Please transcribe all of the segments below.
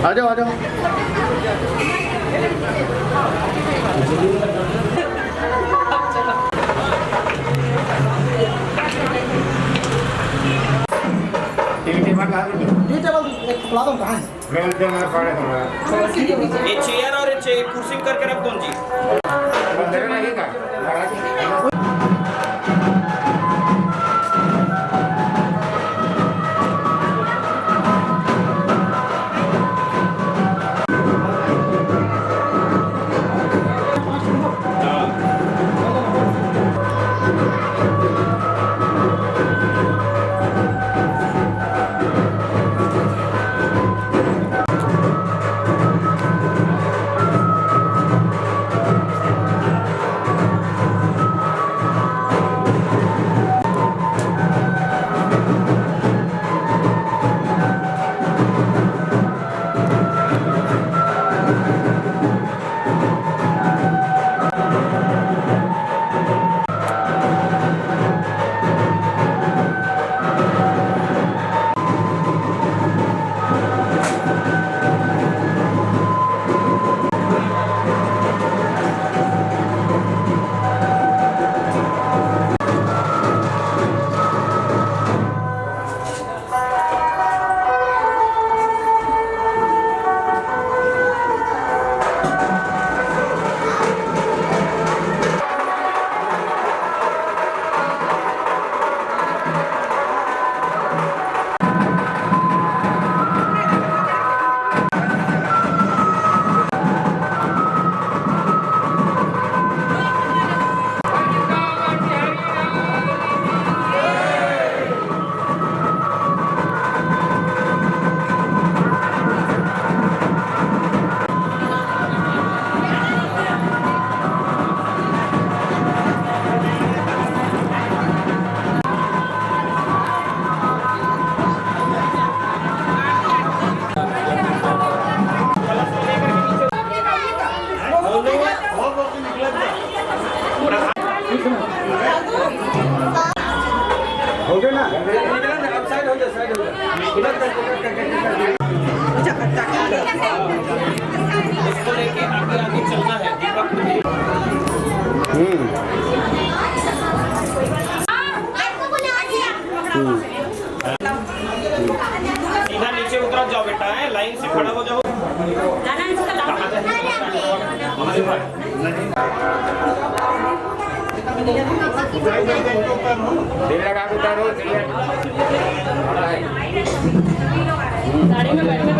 आ जाओ आ जाओ। ये चेयर और ये कुर्सी करके रख दो जी। हो गया ना? अब साइड हो जा, साइड हो जा। इसको लेके आगे आगे चलना है दीपक। सीधा नीचे उतर जाओ बेटा, है लाइन से खड़ा हो जाओ। दिल लगा के उतारो। गाड़ी में बैठे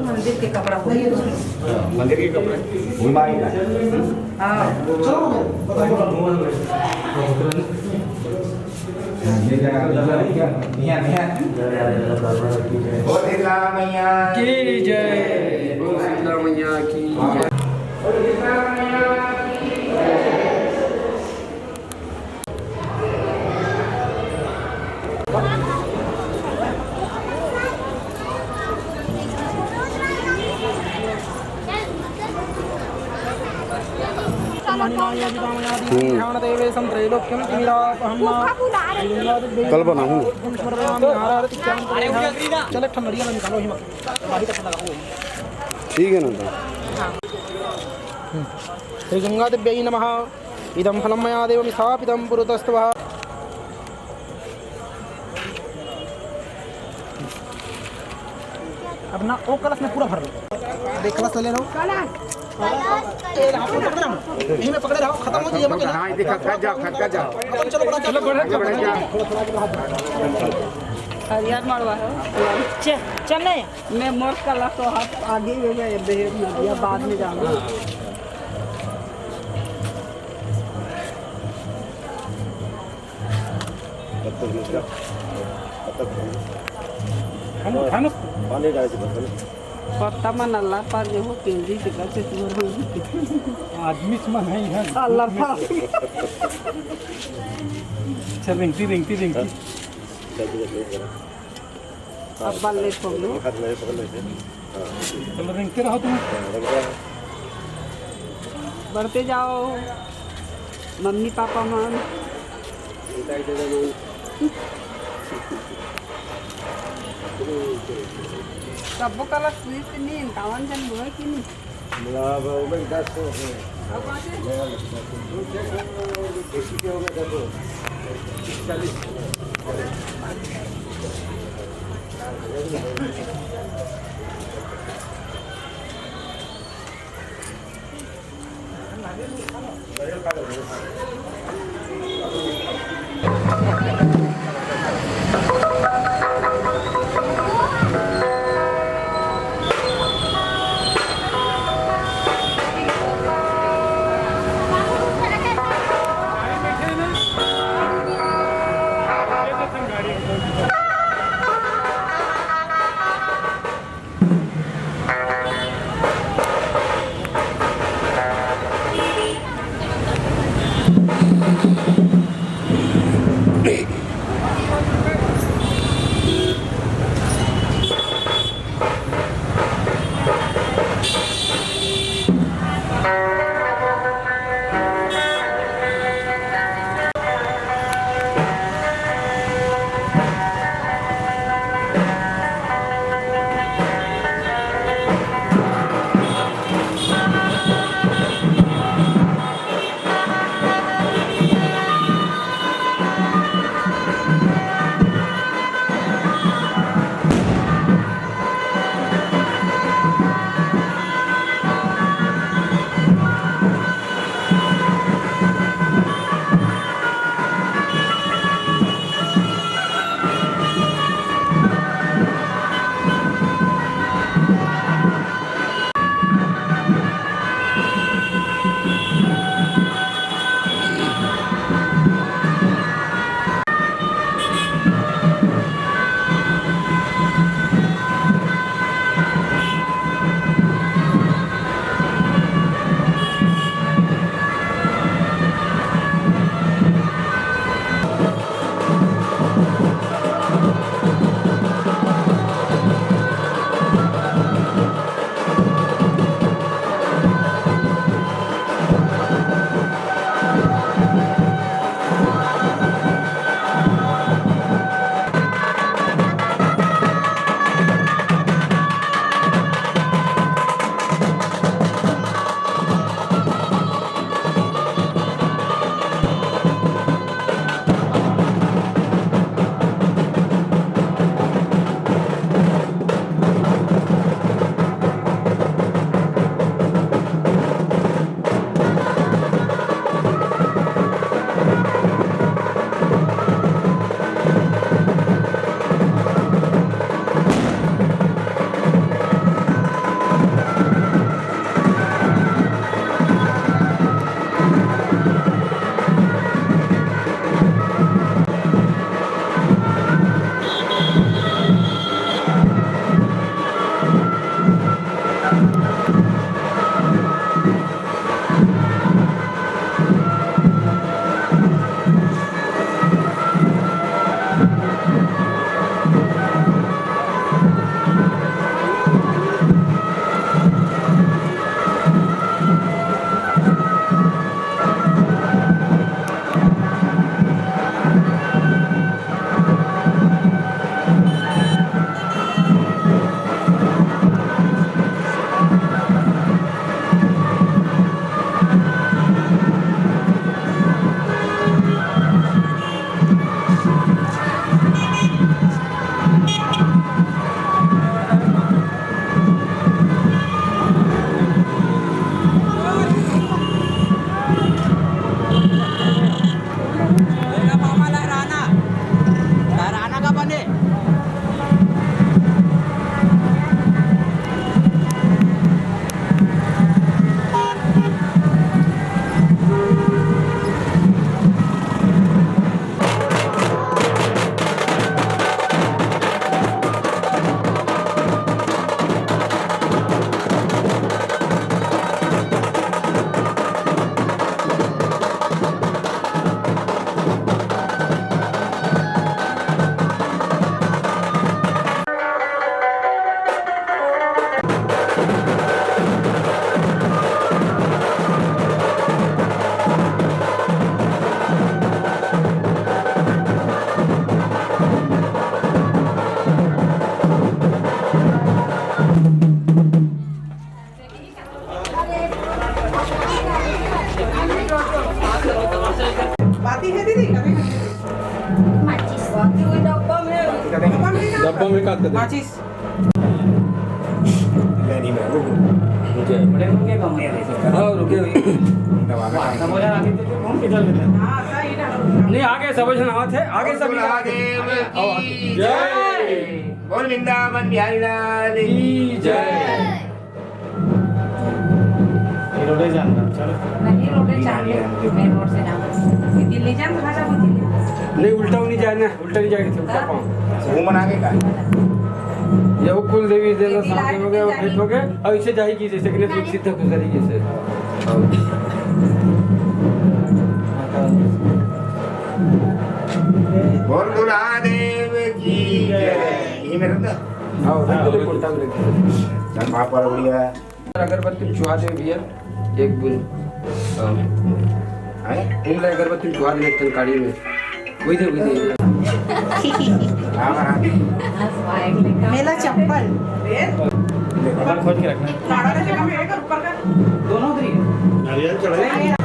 मंदिर के कपड़ा मंदिर के कपड़े की जय, बोल शीतला मैया की जय। कल बनाऊँ ठीक है ना। श्री गंगादेव्यै नमः। इदं फलं मया देवं स्थापितं पुरतस्तवः। अब ना वो कलश में पूरा भर लो। देख कलश ले लो। यहीं में पकड़े रहो, खत्म हो जाइए। हाँ देखा खट जाओ चलो बड़ा चलो हरियर मरवा चले मैं मोर कला तो हाथ आगे हो गए या बाद में जाना। पत्ता मन अल्लाह पर जो केंद्री के कैसे आदमी से मन है अल्लाह पर चल रिंगती अब बल्ले पकड़ो चलो रिंगते रहो तुम। बढ़ते जाओ मम्मी पापा मान सबको कला स्वीट नहीं कावन जन हुआ कि नहीं एक हाथ कर दे। माचिस हाँ रुके नहीं आगे सब जन आते हैं आगे सब जय बोल वृंदावन बिहारी लाल की जय रोडे जाना चलो नहीं रोडे चालू मेन रोड से ना दिल्ली जान भाषा को दिल्ली नहीं उल्टा नहीं जाना उल्टा नहीं जाएगी उल्टा पाँव वो मना के का ये वो कुल देवी देना सामने हो गया वो फिट हो गया और इसे जाएगी जैसे कि नहीं सीधा कुछ तरीके से बोल दुल्हा देव की जय ये मेरा था हाँ उधर कुर्ता में रखिए चल वहाँ पर बढ़िया अगरबत्ती चुहा दे भैया एक बुन है अगरबत्ती चुहा दे चलकाड़ी में वही थे हाँ मेला चप्पल खोज के रखना काड़ा का जगह में एक ऊपर का दोनों उधर ही नारियल चढ़ाए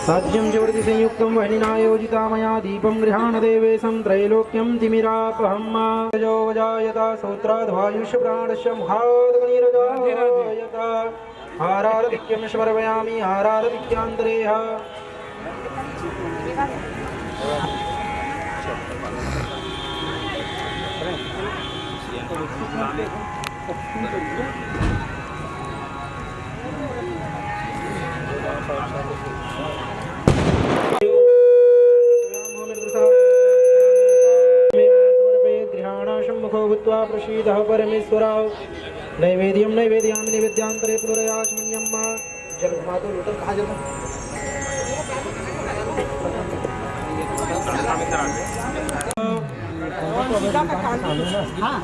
साध्यं जवरति संयुक्तं वह्निना योजिता मया दीपं गृहाण देवेशं त्रैलोक्यं तिमिरापहं जो वजायता श्रोत्राद्वायुष्य प्राणस्य मुखादग्निरजायता आराधविक्यं स्मरयामि आराधविक्यान्तरेह गृहाणाशम्मुखो भूत्वा प्रसीदः परमेश्वराव नैवेद्यं नैवेद्यामि नैवेद्यान्तरे पुनरयाचमन्यं मा जल मातो लुटर कहाँ जाता हाँ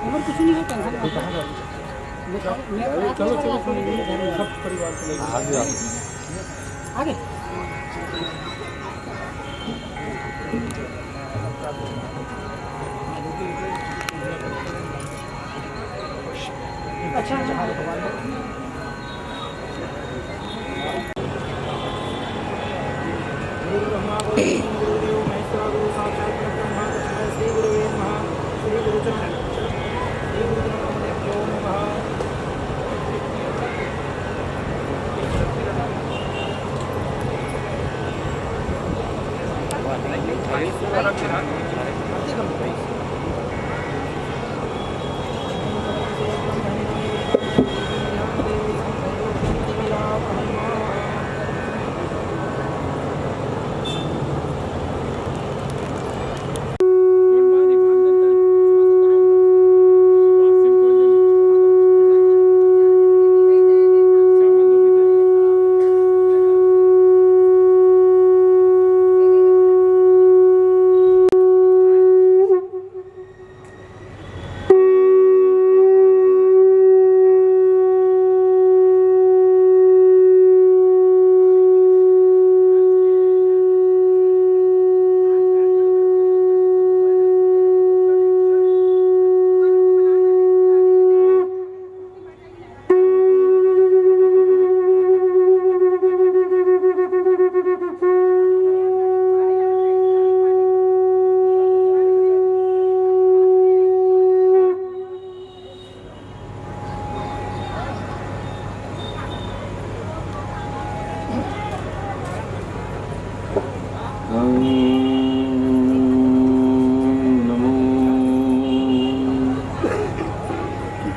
और कुछ नहीं है टेंशन चलो चलो सब परिवार को लेकर आगे अच्छा गुरु ब्रह्मा गुरुदेव महेश्वरा गुरु साक्षात परब्रह्म तस्मै श्री गुरुवे नमः श्री गुरुचरण श्री गुरुचरणकमलेभ्यो नमः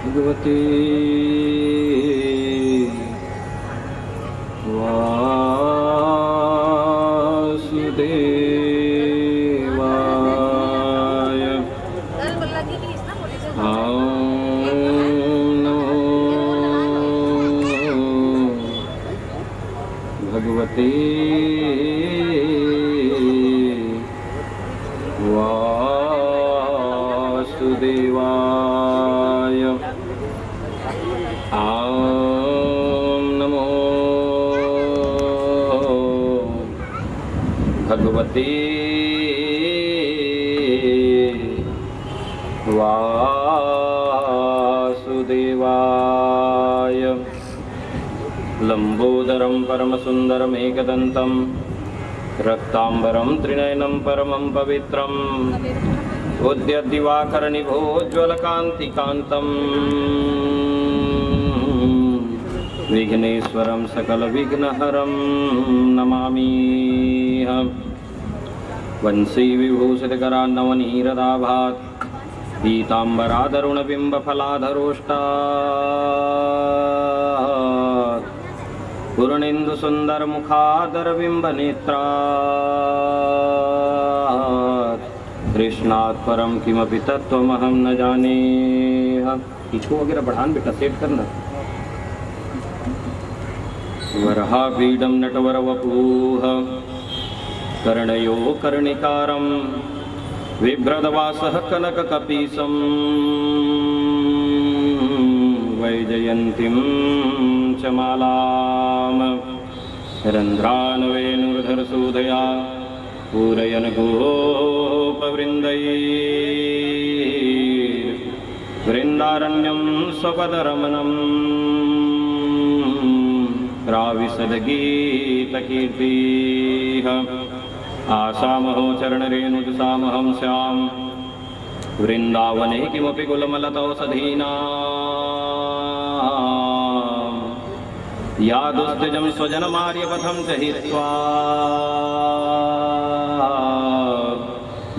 भगवते वासुदेवाय भगवते वासुदेवाय नमो भगवते वासुदेवाय लंबोदरं परमसुन्दरमेकदन्तं रक्ताम्बरं त्रिनयनं परमं पवित्रम् उद्यद्दिवाकरनिभोज्ज्वलकान्तिकान्तम् विघ्नेश्वरं सकलविघ्नहरं नमाम्यहम् वंशीविभूषितकरान्नवनीरदाभात् पीताम्बरादरुणबिम्बफलाधरोष्टात् पूर्णेन्दुसुन्दरमुखादरबिम्बनेत्रात् कृष्णात् परम किमपि तत्त्वमहं न जाने। इसको वगैरह बढ़ान बेटा सेट करना। वरहापीडं नटवरवपुः कर्णयो कर्णिकारं बिभ्रदवासः कनककपीशं वैजयन्तीं च मालां रन्ध्रान् वेणुर्धरसूदया पूरयन् गोपवृन्दैर्वृन्दारण्यं स्वपदरमणं राविशदगीतकीर्तिः आसामहो चरणरेणुजुषामहं स्यां वृन्दावने किमपि कुलमलतौषधीनां या दुस्तिजं स्वजनमार्यपथं च हित्वा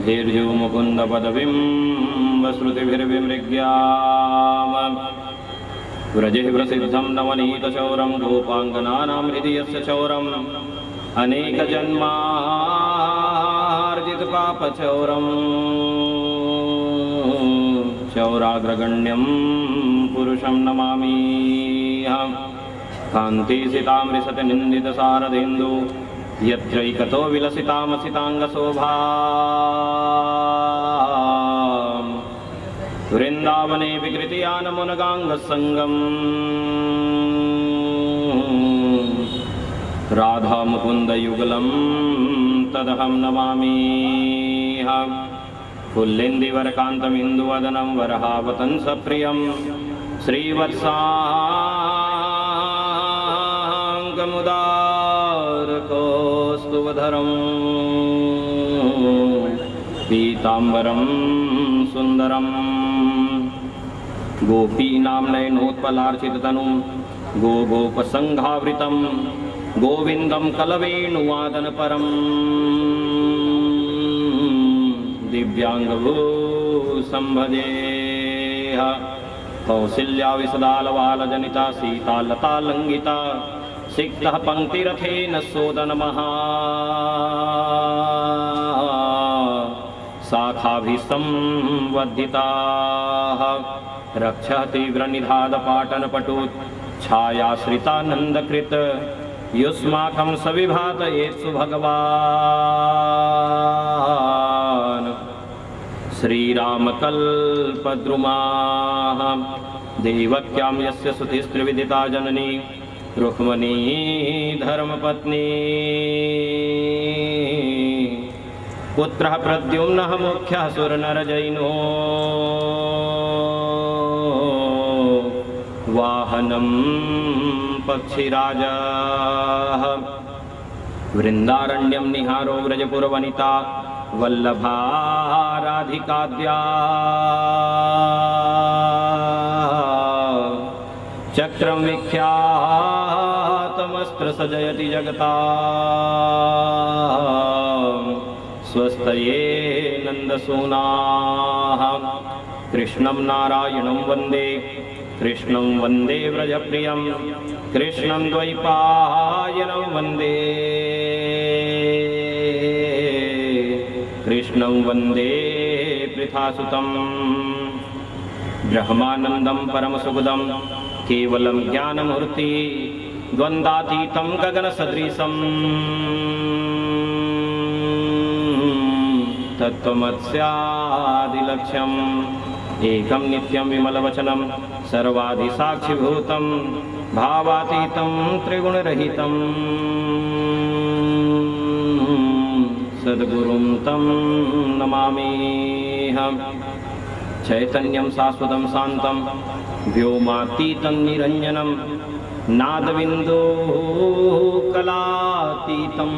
धीर्यो मुकुन्दपदवीं वश्रुतिभिर्विमृग्याम् व्रजे प्रसिद्धं नवनीतचौरं गोपाङ्गनानां हृदि यस्य चौरम् अनेकजन्मार्जितपापचौरम् चौराग्रगण्यं पुरुषं नमाम्यहम् कान्तिसितामृषतनिन्दितसारदेन्दु यत्रैकतो विलसितामसिताङ्गशोभा वृन्द वृंदावने विकृतियानमुनगाङ्गसङ्गम् राधा मुकुन्दयुगलं तदहं नमामि पुल्लिन्दिवरकान्तमिन्दुवदनं वरहावतंसप्रियं श्रीवत्साङ्गमुदारकोस्तुवधरं पीताम्बरं सुन्दरं गोपीनां नयनोत्पलार्चिततनुं गोगोपसङ्घावृतं गोविन्दं कलवेणुवादनपरं दिव्याङ्गभूषं भजेह कौसल्या विसदालवालजनिता सीतालतालङ्घिता सिक्तः पङ्क्तिरथेन सोदनमहा शाखाभिसंवर्धिताः रक्षति व्रणिधादपाटनपटुत् छायाश्रितानन्दकृत युष्माकं सविभातयेत्सु भगवान् श्रीरामकल्पद्रुमाः देवक्यां यस्य सुतिस्त्रिविदिता जननी रुक्मणी धर्मपत्नी पुत्रः प्रद्युम्नः मुख्यः सुरनरजैनो वाहनं पक्षिराजः वृन्दारण्यं निहारो व्रजपुरवनिता वल्लभा राधिकाद्या चक्रं विख्यातमस्त्र सजयति जगता स्वस्तये नन्दसूनाः कृष्णं नारायणं वन्दे कृष्णं वन्दे व्रजप्रियं कृष्णं द्वैपायनं वन्दे कृष्णं वन्दे पृथासुतं ब्रह्मानन्दं परमसुखदं केवलं ज्ञानमूर्ति द्वन्द्वातीतं गगनसदृशं तत्त्वमस्यादिलक्ष्यम् एकं नित्यं विमलवचनं सर्वाधिसाक्षिभूतं भावातीतं त्रिगुणरहितं सद्गुरुं तं नमाम्यहं चैतन्यं शाश्वतं शान्तं व्योमातीतं निरञ्जनं नादबिन्दुकलातीतं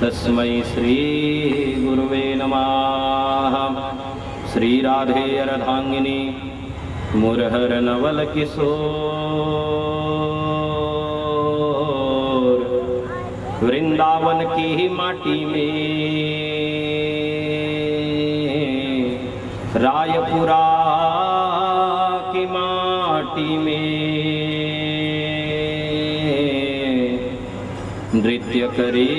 तस्मै श्रीगुरुवे नमः। श्रीराधे अर्धांगिनी मुरहर नवल किशोर वृंदावन की माटी में रायपुरा की माटी में नृत्य करे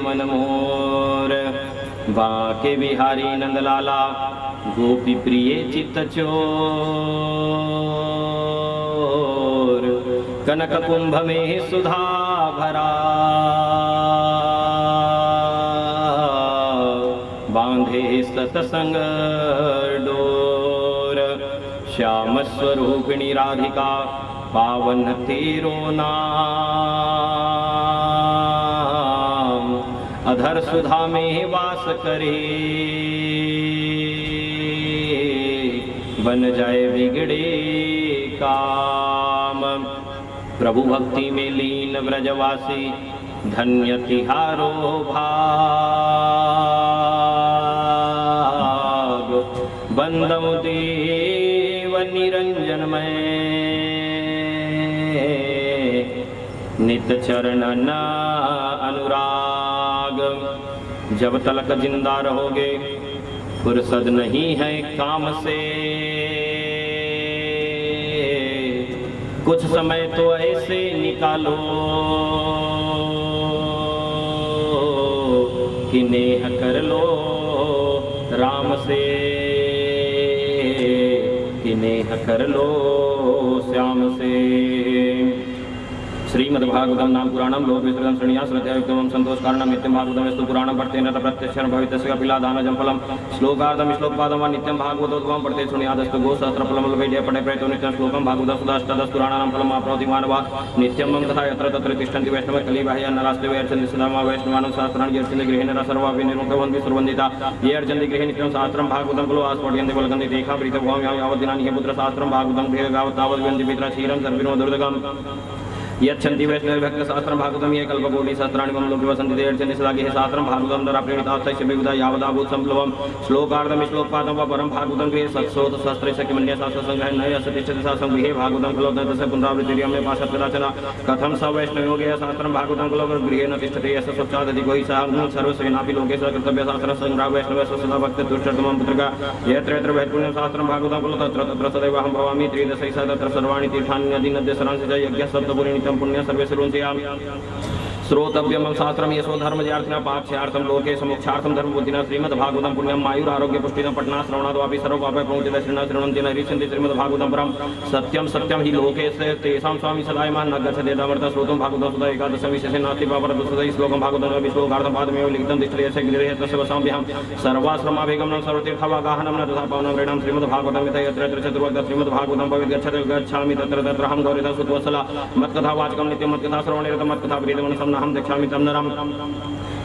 मनमोर बाके बिहारी नंदलाला गोपी प्रिय चित्त चोर कनक कुंभ में सुधा भरा बांधे सतसंग डोर श्याम स्वरूपिणी राधिका पावन तेरो नाम अधर सुधा में वास करे बन जाए बिगड़े काम प्रभु भक्ति में लीन व्रजवासी धन्य तिहारो भाग बंदमु देव निरंजन में नित चरण अनुराग जब तलक जिंदा रहोगे फुर्सत नहीं है काम से कुछ समय तो ऐसे निकालो कि नेह कर लो राम से कि नेह कर लो श्याम से श्रीमद्भागवतं नाम पुराणं लोक विस्तृतं श्रेणिया श्रद्धेयुक्तं संतोष कारणं नित्यं भागवतं यस्तु पुराणं पठतेन प्रत्यक्षं भवितस्य कपिलादानजं फलं श्लोकार्धं श्लोकपादं वा नित्यं भागवतोद्भवं पठते शृणुयादस्तु गोसहस्रफलं लभेदे पठे प्रयतो नित्यं श्लोकं भागवतं सुधाष्टादश पुराणानां फलं आप्नोति मानवः नित्यं मम तथा यत्र तत्र तिष्ठन्ति वैष्णव कलिबाह्य नरास्ते वे अर्चन्ति सदा मा वैष्णवानां सहस्राणि ये अर्चन्ति गृहे नरः सर्वापि निर्मुक्तवन्ति सर्वन्दिता ये अर्चन्ति गृहे नित्यं सहस्रं भागवतं खलु आस्फोटयन्ति बलगन्ति देखा प्रीतभूमि यावत् दिनानि हे पुत्र सहस्रं भागवतं गृहे गावत् तावत् व्यन्ति पितरः क्षीरं सर्विनो दुर्दगम् यच्छन्ति वैष्णव भक्त सहस्रं भागवतं ये कल्पकोटि सहस्राणि मम लोके वसन्ति ते अर्चन्ति सदा गृहे सहस्रं भागवतं दरा प्रेरितार्थस्य विविधा यावदाभूत संप्लवं श्लोकार्धं श्लोकपादं वा परं भागवतं गृहे सत्सोत सहस्रस्य किमन्य शास्त्रसंग्रहे न यस्य तिष्ठति सहस्रं गृहे भागवतं खलु तस्य पुनरावृत्तिर्यं मे पाशत् कदाचन कथं स वैष्णवयोगे सहस्रं भागवतं खलु गृहे न तिष्ठति यस्य स्वच्छादति गोहि सह सर्वसेनापि लोके स कर्तव्य सहस्रं संग्रह वैष्णवस्य सदा भक्त तुष्टतमं पुत्रका यत्र यत्र वैष्णवं सहस्रं भागवतं खलु तत्र तत्र सदैव अहं भवामि त्रिदशैः सह तत्र सर्वाणि तीर्थानि नदी नद्यसरांसि च यज्ञः सप्तपुरी पुण्य सर्वे सर्वंस्यामि श्रोतव्यम शास्त्रम यशो धर्म जार्थिना पाप्यार्थम लोके समोक्षार्थम धर्म बुद्धिना श्रीमद्भागवतं पुण्यम आयुर आरोग्य पुष्टिदं पठना श्रवणाद्वापि सर्व पापै प्रमुदित श्रीना श्रवणन्ति न हरिष्यन्ति श्रीमद्भागवतं परम सत्यम सत्यम हि लोके तेषां स्वामी सदायमान न गच्छति यदामर्थ श्रोतं भागवतं सुधा एकादश विशेषे नास्ति पापरतु सदा श्लोकं भागवतं विश्लोकार्थं पादमेव लिखितं तिष्ठति यस्य गृहे तस्य वसाम्यहं सर्वाश्रमाभिगमनं सर्वतीर्थावागाहनं न तथा पावनं प्रेणां श्रीमद्भागवतं यथा यत्र यत्र चतुर्वर्ग श्रीमद्भागवतं भवेत् गच्छति गच्छामि तत्र तत्र अहं गौरिता सुतवत्सला मत्कथावाचकं नित्यं मत्कथा श्रवणेरतं मत्कथा प्रीतमनसं अहं दक्षामि तं नरं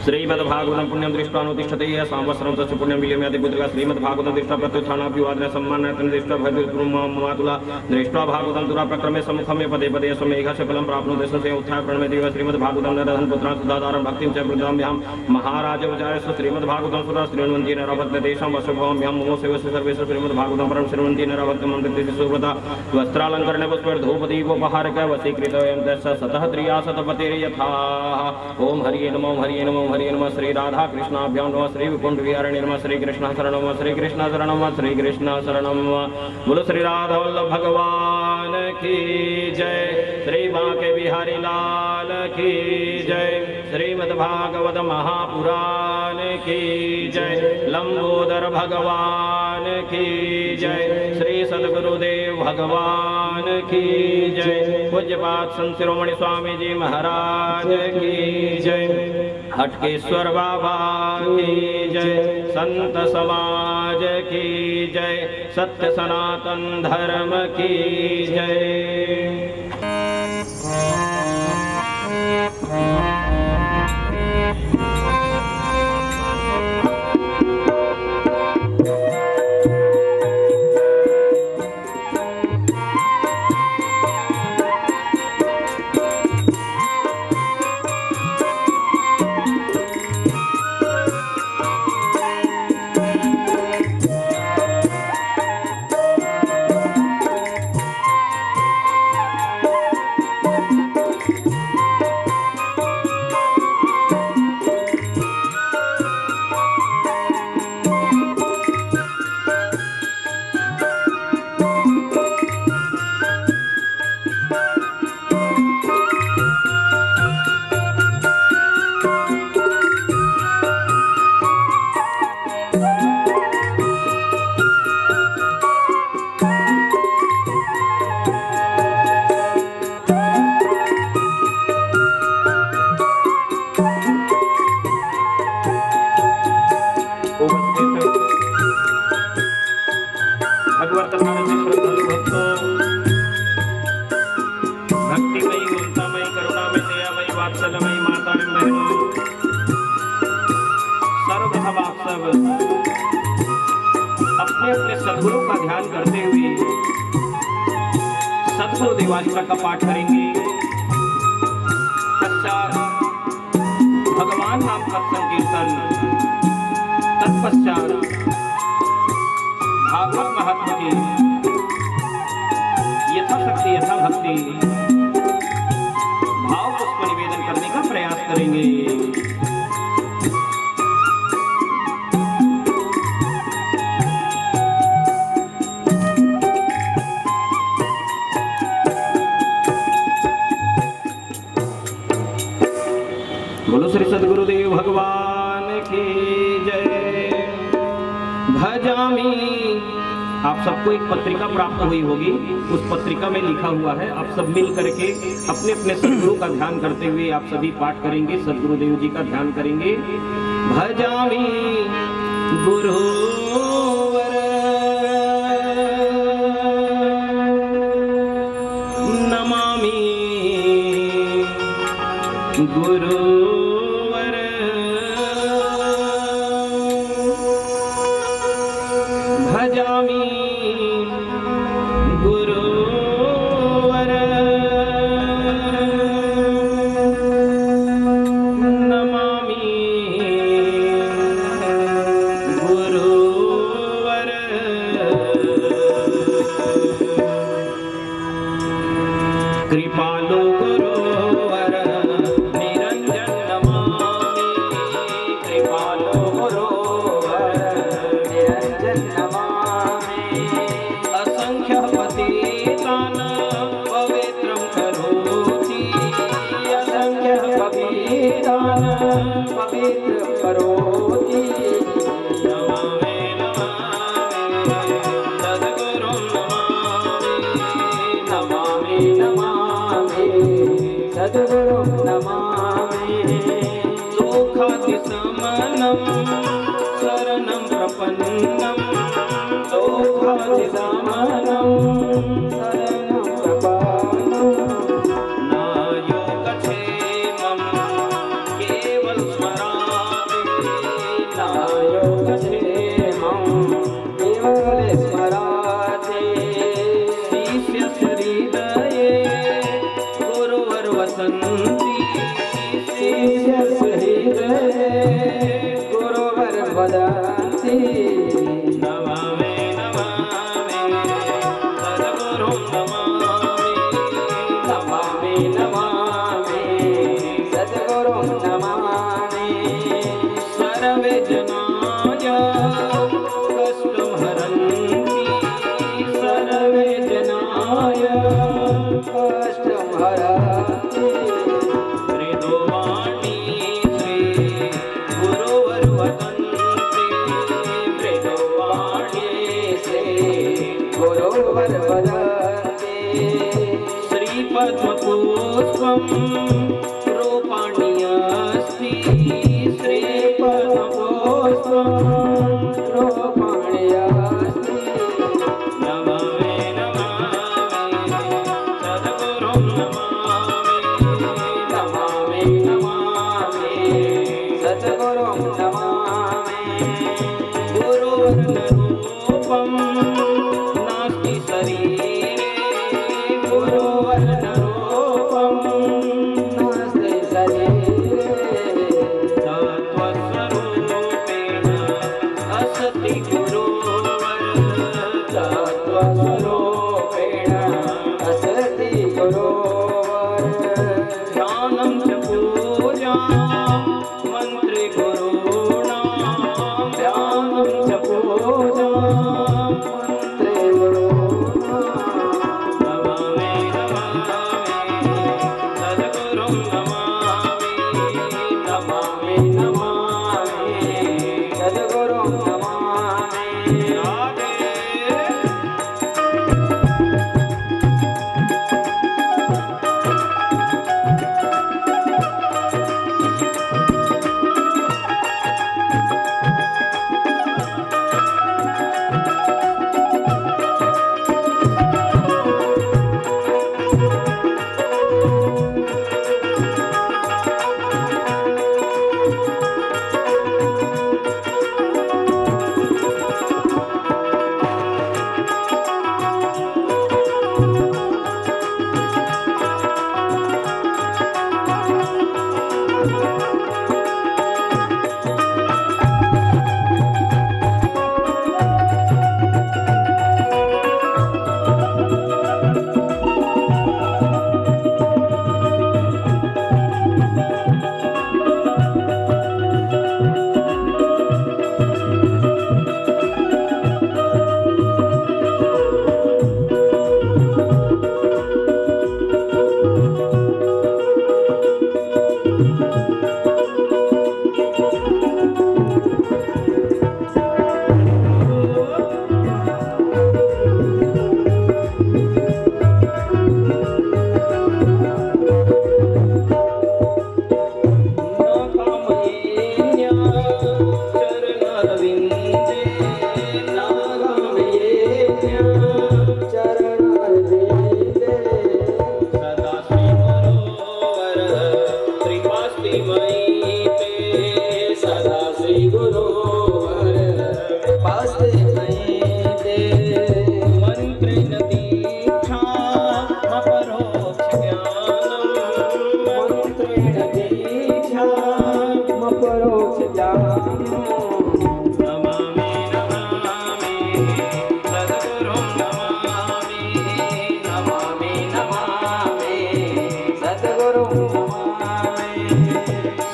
श्रीमद्भागवतं पुण्यं दृष्ट्वा अनुतिष्ठते यः संवत्सरं तस्य पुण्यं विलिम्यते पुत्रः श्रीमद्भागवतं दृष्ट्वा प्रत्युत्थानाभिवादने सम्माननं दृष्ट्वा भयमातुला दृष्ट्वा भागवतं तुरा प्रक्रमे सम्मुखं मे पदे पदे स्वमेघस्य फलं प्राप्नोति तस्य उत्थाय प्रणमेति श्रीमद्भागवतं नरहं पुत्रान् सुदाधारं भक्तिं च प्रदाम्यहं महाराज विचार्य श्रीमद्भागवतं सुरा श्रीण्वन्ति नरभक्त तेषां वशुभवाम्यहं मम सेवस्य सर्वेषु श्रीमद्भागवतं परं श्रीण्वन्ति नरभक्तं मन्त्रिति सुव्रता वस्त्रालङ्करणे पुष्पैर्धूपदीपोपहारक वशीकृतोऽयं तस्य सतः त्रियासतपतिर्यथा ओम हरिये नमो हरिये नमो हरिये नमः श्री राधा कृष्णाभ्यां नमः श्री विकुंठ विहारिणे नमः श्री कृष्ण शरणं नमः श्री कृष्ण शरणं नमः श्री कृष्ण शरणं नमः बोलो श्री राधा वल्लभ भगवान की जय श्री बांके बिहारी लाल की जय श्रीमद्भागवत महापुराण की जय लंबोदर भगवान की जय श्री सद्गुरुदेव भगवान की जय पूज्यपाद संत शिरोमणि स्वामी जी महाराज की जय हटकेश्वर बाबा की जय संत समाज की जय सत्य सनातन धर्म की जय। सद्गुरु का ध्यान करते हुए सद्गुरु देवालिका का पाठ करेंगे। तत्पश्चात भगवान नाम का संकीर्तन, तत्पश्चात भागवत महात्मा की यथाशक्ति यथा भक्ति भाव पुष्प निवेदन करने का प्रयास करेंगे। बोलो श्री सद्गुरुदेव भगवान की जय। भजामि आप सबको एक पत्रिका प्राप्त हुई होगी। उस पत्रिका में लिखा हुआ है, आप सब मिल करके अपने अपने सदगुरु का ध्यान करते हुए आप सभी पाठ करेंगे, सदगुरुदेव जी का ध्यान करेंगे। भजामि गुरुवर नमामि गुरुवर भजामि गुरुवर नमामि गुरुवर कृपालु गुरुवर निरंजन नमामि कृपालु गुरुवर निरंजन नमामि असंख्य पतितान पवित्रं करोति असंख्य पतितान पवित्रं करोति नमामि नमामि सद्गुरुं नमामि नमामि सद्गुरुं नमामि लोकातिशमनं शरणं प्रपन्नं लोकातिशमनं शरणं प्रपन्नं नायोगक्षेमं केवल स्मरामि नायोगक्षेमं केवल स्मरामि शिष्यस्य हृदये गुरुवर वसन्ति शिष्यस्य हृदये गुरुवर वदन्ति नमामि नमामि सद्गुरुं नमामि नमामि सद्गुरुं नमामि सर्वे जनाय कष्टं हरन्ति सर्वे जनाय कष्टं हरन्ति मृदुवाणी श्री गुरुवर वदन्ति मृदुवाणी श्री गुरुवर वदन्ति श्रीपद्मपुष्पं रूपाणि अस्ति श्रीपद्मपुष्पं रूपाणि अस्ति नमामि नमामि सद्गुरुं नमामि नमामि सद्गुरुं नमामि गुरुवर्णरूपं नास्ति शरीरे गुरुवर्णरूपं नास्ति शरीरे सत्त्वस्वरूपेण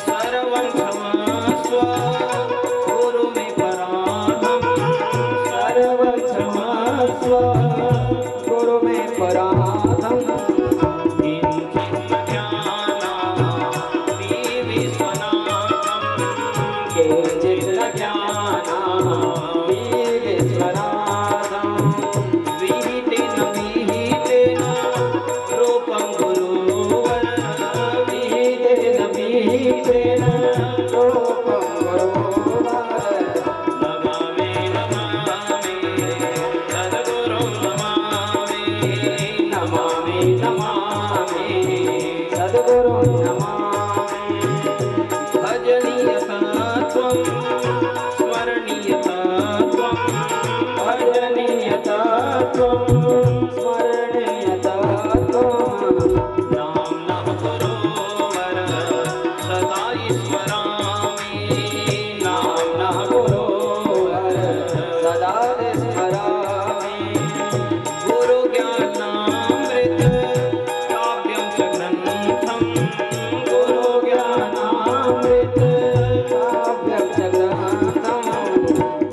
सर्वं क्षमस्व गुरु मे पराधम सर्वं क्षमस्व गुरु मे पराधम किंचित् न ज्ञानं विस्मरामि विहितेन विहितेन रूपं गुरुवर विहितेन विहितेन रूपं गुरुवर नमामि नमामि सद्गुरुं नमामि नमामि नमामि सद्गुरुं नमामि भजनीयतत्वं स्मरणीयतत्वं भजनीयतत्वं स्मरणीयतत्वं नाम्नः गुरोवर सदा स्मरामि नाम्नः गुरोवर सदा स्मरामि गुरुज्ञानामृत काव्यं च ग्रन्थं गुरुज्ञानामृत काव्यं च ग्रन्थं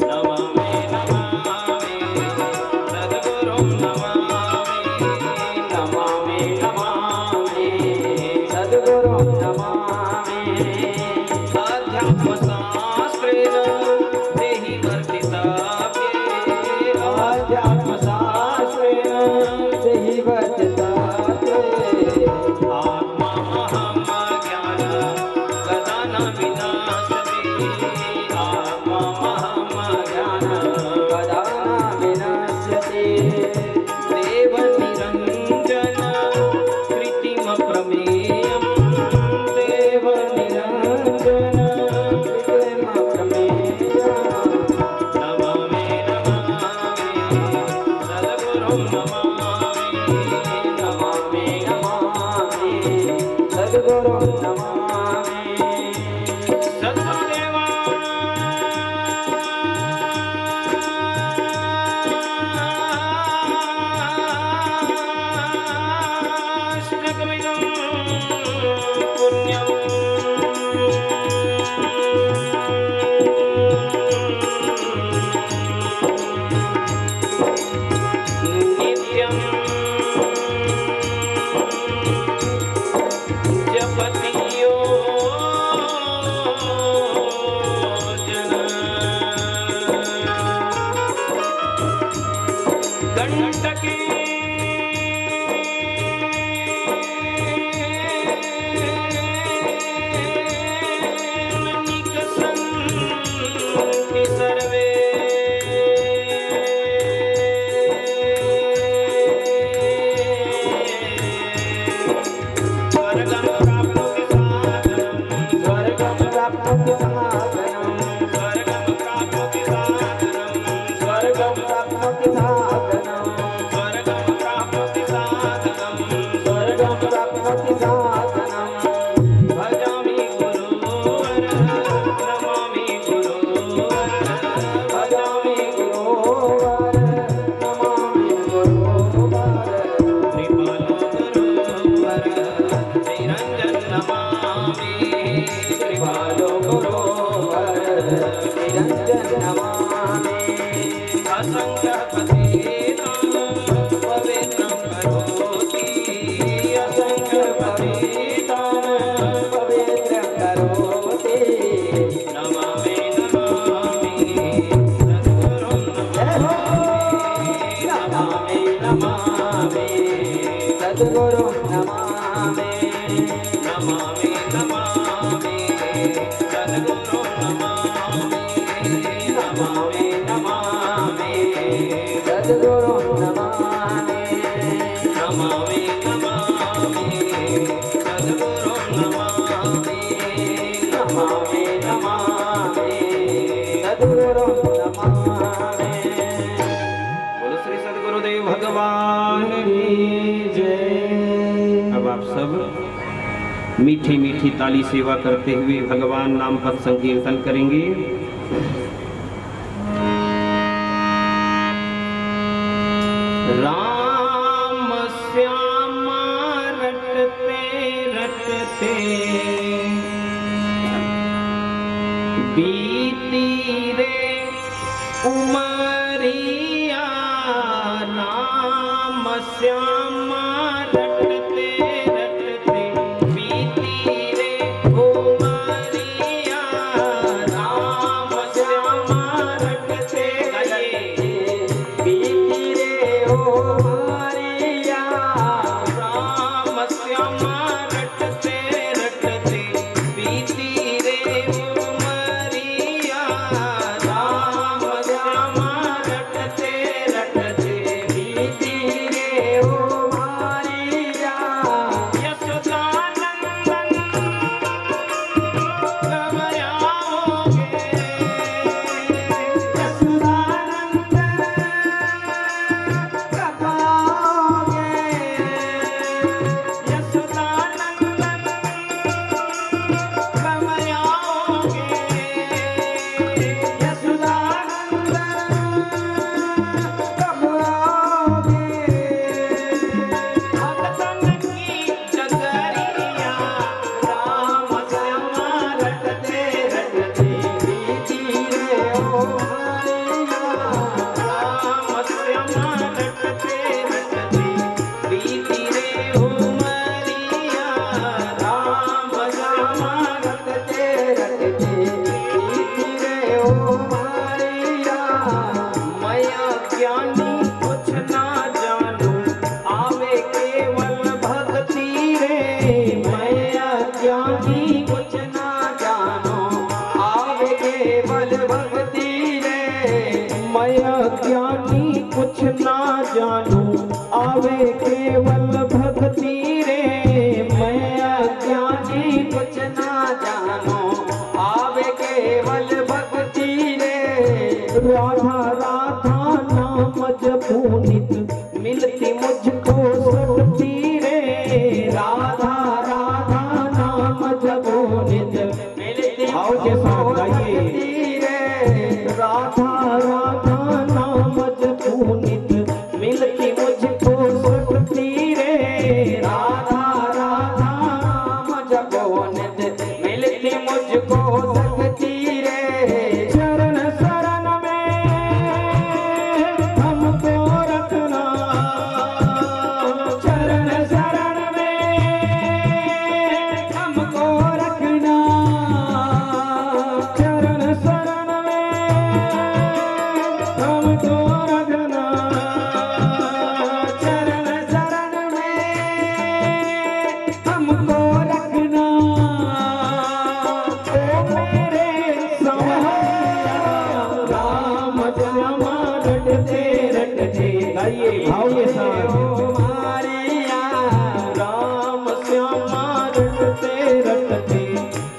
नमामि नमामि सद्गुरुं नमामि नमामि नमामि सद्गुरुं नमामि अध्यात्मशास्त्रेण देहि वर्तिताप्ये आध्यात्मशास्त्रेण देहि वर्तिताप्ये आत्माहं ज्ञान कदा न विनाशति आत्माहं ज्ञान कदा न विनश्यति देवनिरञ्जन कृत्रिमप्रमेयं देवनिरञ्जन कृत्रिमप्रमेयम् नमामि नमामि सद्गुरुं नमामि नमामि नमामि सद्गुरुं नमामि सद्गुरुदेवा अष्टकमिदं पुण्यं नित्यं जपति यो जन कंटके निकसन्ति सर्वे स्वर्गं प्राप्नोति साधनं स्वर्गं प्राप्नोति साधनं स्वर्गं प्राप्नोति साधनं स्वर्गं प्राप्नोति साधनं स्वर्गं प्राप्नोति साधनं स्वर्गं प्राप्नोति साधनं भजामि गुरुवर नमामि गुरुवर भजामि गुरोवर नमामि गुरोवर कृपालो गुरुवर निरञ्जन नमामि कृपालो गुरोवर निरञ्जन नमामि असङ्ख्यः पतितं पवित्रं करोति असङ्ख्यपतितान् पवित्रं करोति नमामि नमामि सद्गुरुं नमामि नमामि सद्गुरुं नमामि नमामि नमामि सद्गुरुं नमामि नमामि नमामि सद्गुरुं नमामि नमामि नमामि सद्गुरुं नमामि नमामि नमामि सद्गुरुं नमामि बोलो श्री सद्गुरुदेव भगवान की जय। अब आप सब मीठी मीठी ताली सेवा करते हुए भगवान नाम पद संकीर्तन करेंगे। राम श्याम रटते रटते बीती रे उमरिया नाम श्यामा रटते रटते बीती रे उमरिया नाम श्यामा रटते बीती रे उमरिया नाम श्यामा रटते रटते बीती रे उमरिया राम श्यामा रटते रटते बीती रे उमरिया यशोदानंदन घबराओगे यशोदानंदन घबराओगे यशोदानंदन घबराओगे भक्तन की डगरिया राम श्यामा रटते रटते बीती रे उमरिया राम श्यामा रटते रटते बीती रे उमरिया राम श्यामा रटते रटते बीती रे उमरिया मैं ज्ञानी कुछ ना जानू आवे केवल भक्ति रे मैं ज्ञानी कुछ ना जानू आवे केवल भक्ति रे मैं ज्ञानी कुछ ना जानू आवे केवल भक्ति रे मैं ज्ञानी कुछ ना जानू आवे केवल भक्ति रे राधा राधा नाम जपू नित मिलती मुझको सटती रे राधा राधा नाम जपू नित मिलती आओ के साथ गाइए रे राधा राधा नाम जपू नित मिलती मुझको सटती रे राधा राधा नाम जपू नित मिलती मुझको सटती रे चरण शरण में हमको रखना चरण शरण में हमको रखना चरण शरण में हमको रखना चरण शरण में हमको रखना ओ मेरे सवैया राम श्यामा रटते रटते गाइए भाव के साथ उमरिया राम श्यामा रटते रटते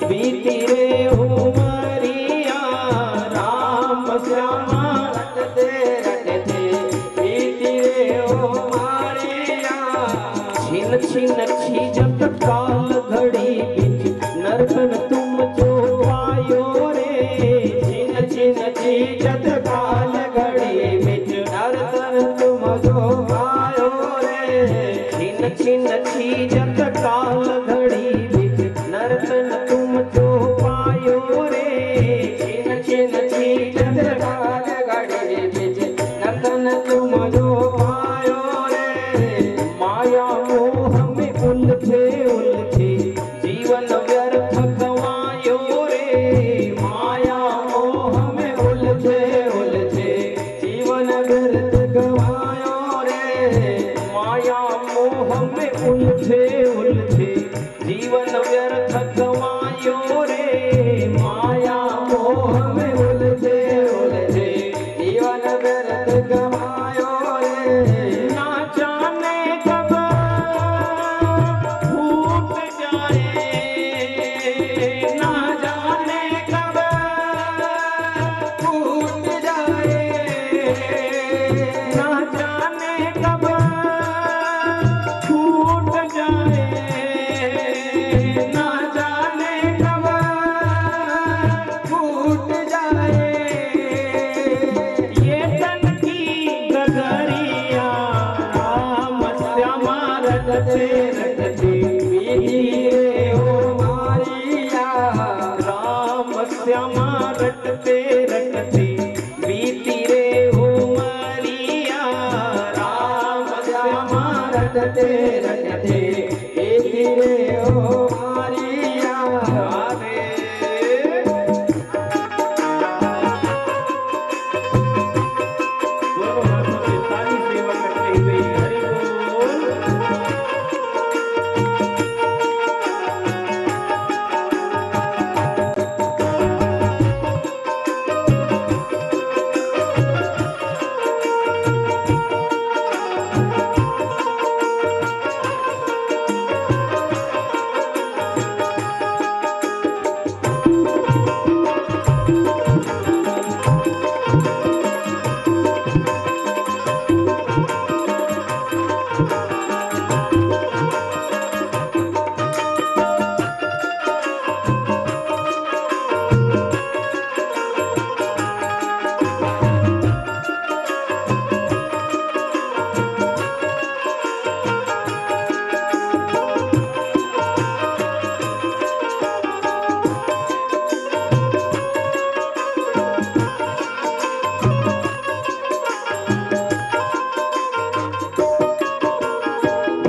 बीती रे उमरिया राम श्यामा रटते रटते बीती रे उमरिया छिन छिन छीजत काल घड़ी बिच नरकन तुम जो पायो रे छिन छिन छीजत काल घड़ी बिच नरकन तुम जो पायो रे छिन छिन छीजत काल घड़ी बिच नरकन तुम जो पायो रे छिन छिन छीजत काल घड़ी बिच नरकन तुम जो पायो रे माया मोह में उलझे उलझे ओ मारिया राधे। दोनों हाथों से ताली सेवा करते हुए हरि बोल।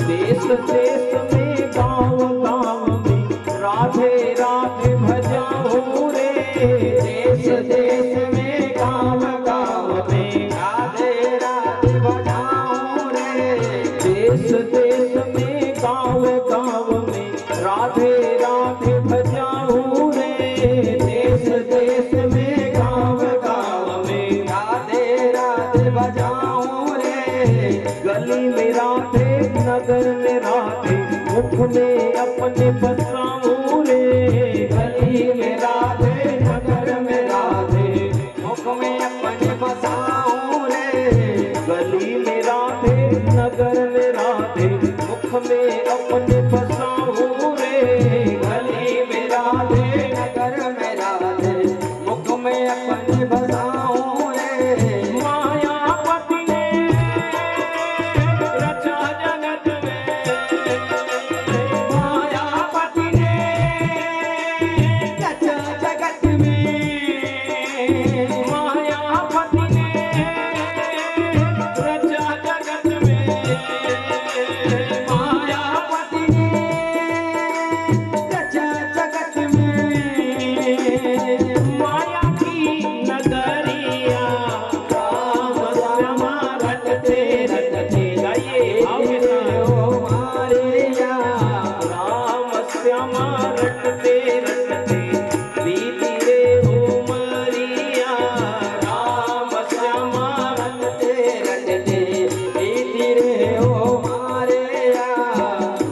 देश देश में गाँव गाँव में राधे राधे भजाऊं रे। देश देश में गाँव गाँव में राधे राधे भजाऊं रे। देश देश में गाँव गाँव में राधे राधे भजाऊं रे। देश देश में गाँव गाँव में राधे राधे भजाऊं रे। गली में राधे नगर में राधे मुख में अपने बसाऊं रे। गली में राधे नगर में राधे मुख में अपने बसाऊं रे। गली में राधे नगर में राधे मुख में अपने बसाऊं रे। गली में राधे नगर में राधे मुख में अपने बसाऊं रे। मायापति ने रचा जगत में, मायापति ने रचा जगत में, मायापति ने रचा जगत में, मायापति ने रचा जगत में। माया की नगरिया राम श्यामा रटते रटते गाइए ओ मारिया। राम श्यामा रटते रटते बीती रे उमरिया। राम श्यामा रटते रटते बीती रे ओ मारिया।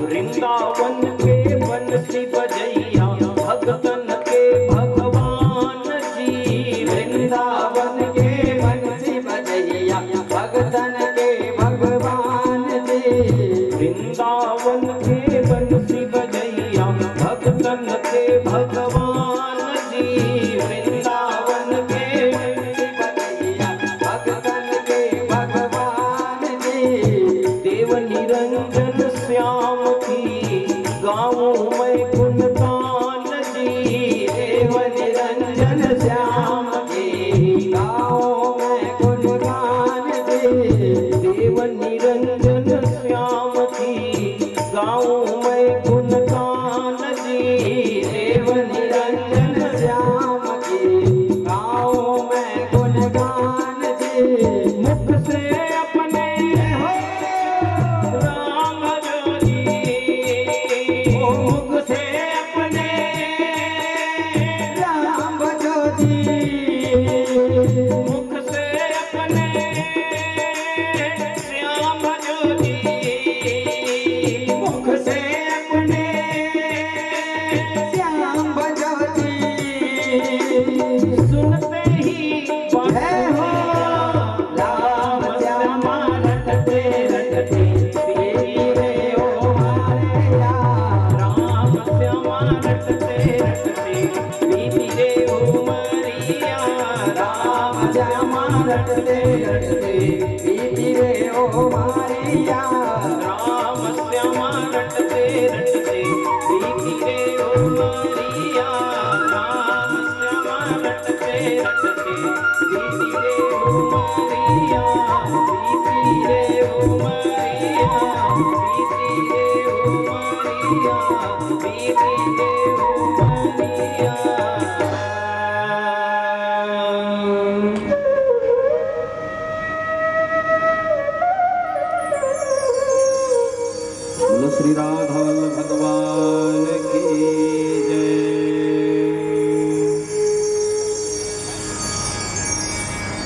वृंदावन के बंसी बजैया भगतन के भगवान जी। वृंदावन के बंसी बजैया भगतन के भगवान जी। वृंदावन के बंसी बजैया भगतन के भगवान जी। वृंदावन के बंसी बजैया भगतन के भगवान जी। देव निरंजन श्याम की गाऊं मैं गुणगान जी। देव निरंजन श्याम की गाऊं मैं गुणगान जी। देव निरंजन श्याम की गाऊं मैं गुणगान जी। देव निरंजन श्याम की गाऊं मैं गुणगान जी। मुख से अपने हो राम जोगी, ओ मुख से अपने राम जोगी। मुख से अपने श्याम जोगी, मुख से अपने श्याम जोगी। सुनते ही है हो राम श्यामा रटते रटते तेरी रे ओ मारिया। राम श्यामा रटते रटते बीती रे ओ मारिया। राम श्यामा रटते रटते बीती रे ओ मारिया। राम श्यामा रटते रटते बीती रे ओ मारिया। राम श्यामा रटते रटते बीती रे ओ मारिया। बीती रे ओ मारिया, बीती रे ओ मारिया। बीती उमरिया। बोलो श्री राधा वल्लभ भगवान की जय।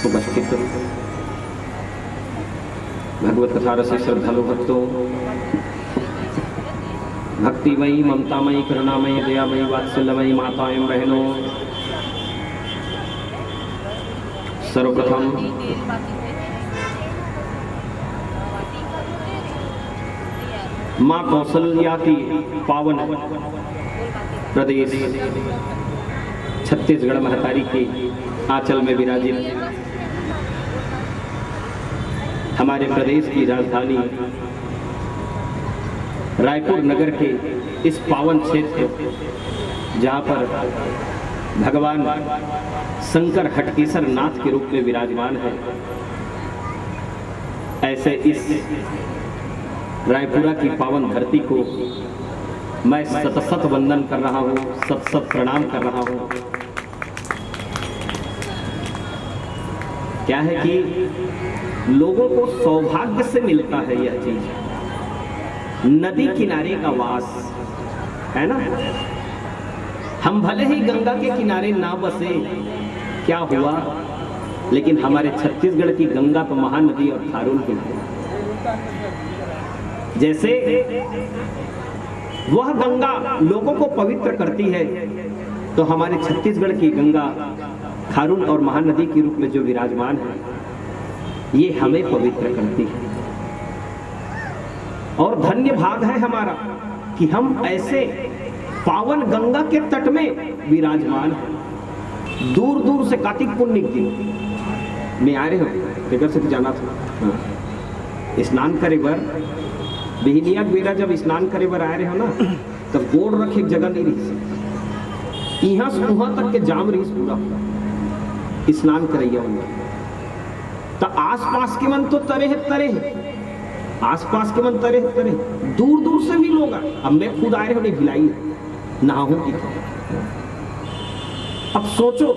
उपस्थित भगवत कथा रस श्रद्धालु भक्तों, भक्तिमयी, ममतामयी, करुणामयी, दयामयी, वात्सल्यमयी माता एवं बहनों, सर्वप्रथम माँ कौशल्या की पावन प्रदेश छत्तीसगढ़ महतारी के आंचल में विराजित हमारे प्रदेश की राजधानी रायपुर नगर के इस पावन क्षेत्र जहाँ पर भगवान शंकर हटकेसर नाथ के रूप में विराजमान है, ऐसे इस रायपुरा की पावन धरती को मैं सत सत वंदन कर रहा हूँ, सत सत प्रणाम कर रहा हूँ। क्या है कि लोगों को सौभाग्य से मिलता है यह चीज, नदी किनारे का वास, है ना। हम भले ही गंगा के किनारे ना बसे, क्या हुआ, लेकिन हमारे छत्तीसगढ़ की गंगा तो महानदी और खारून की है। जैसे वह गंगा लोगों को पवित्र करती है, तो हमारे छत्तीसगढ़ की गंगा खारून और महानदी के रूप में जो विराजमान है, ये हमें पवित्र करती है। और धन्य भाग है हमारा कि हम ऐसे पावन गंगा के तट में विराजमान हैं। दूर दूर से कार्तिक पूर्णिमा दिन में आ रहे हो, फिकर से जाना था, स्नान करे बर बिहनिया बेरा जब स्नान करे बर आ रहे हो ना, तब गोड़ रखे जगह नहीं रही, यहाँ से वहां तक के जाम रही पूरा स्नान करैया हुआ। तो आसपास के मन तो तरे है, आसपास के मन तरे है, दूर दूर से भी लोग आए। अब मैं खुद आए रहे उन्हें भिलाई नहाऊं की। अब सोचो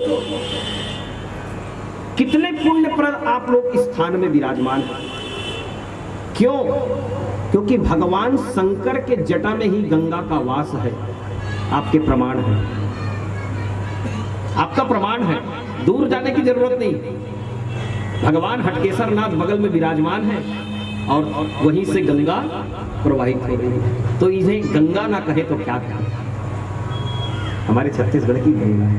कितने पुण्यप्रद आप लोग इस स्थान में विराजमान हैं। क्यों? क्योंकि भगवान शंकर के जटा में ही गंगा का वास है। आपके प्रमाण है, आपका प्रमाण है, दूर जाने की जरूरत नहीं। भगवान हटकेसर नाथ बगल में विराजमान है और वहीं से गंगा प्रवाहित हो रही है। तो इन्हें गंगा ना कहे तो क्या कहे, हमारे छत्तीसगढ़ की गंगा है।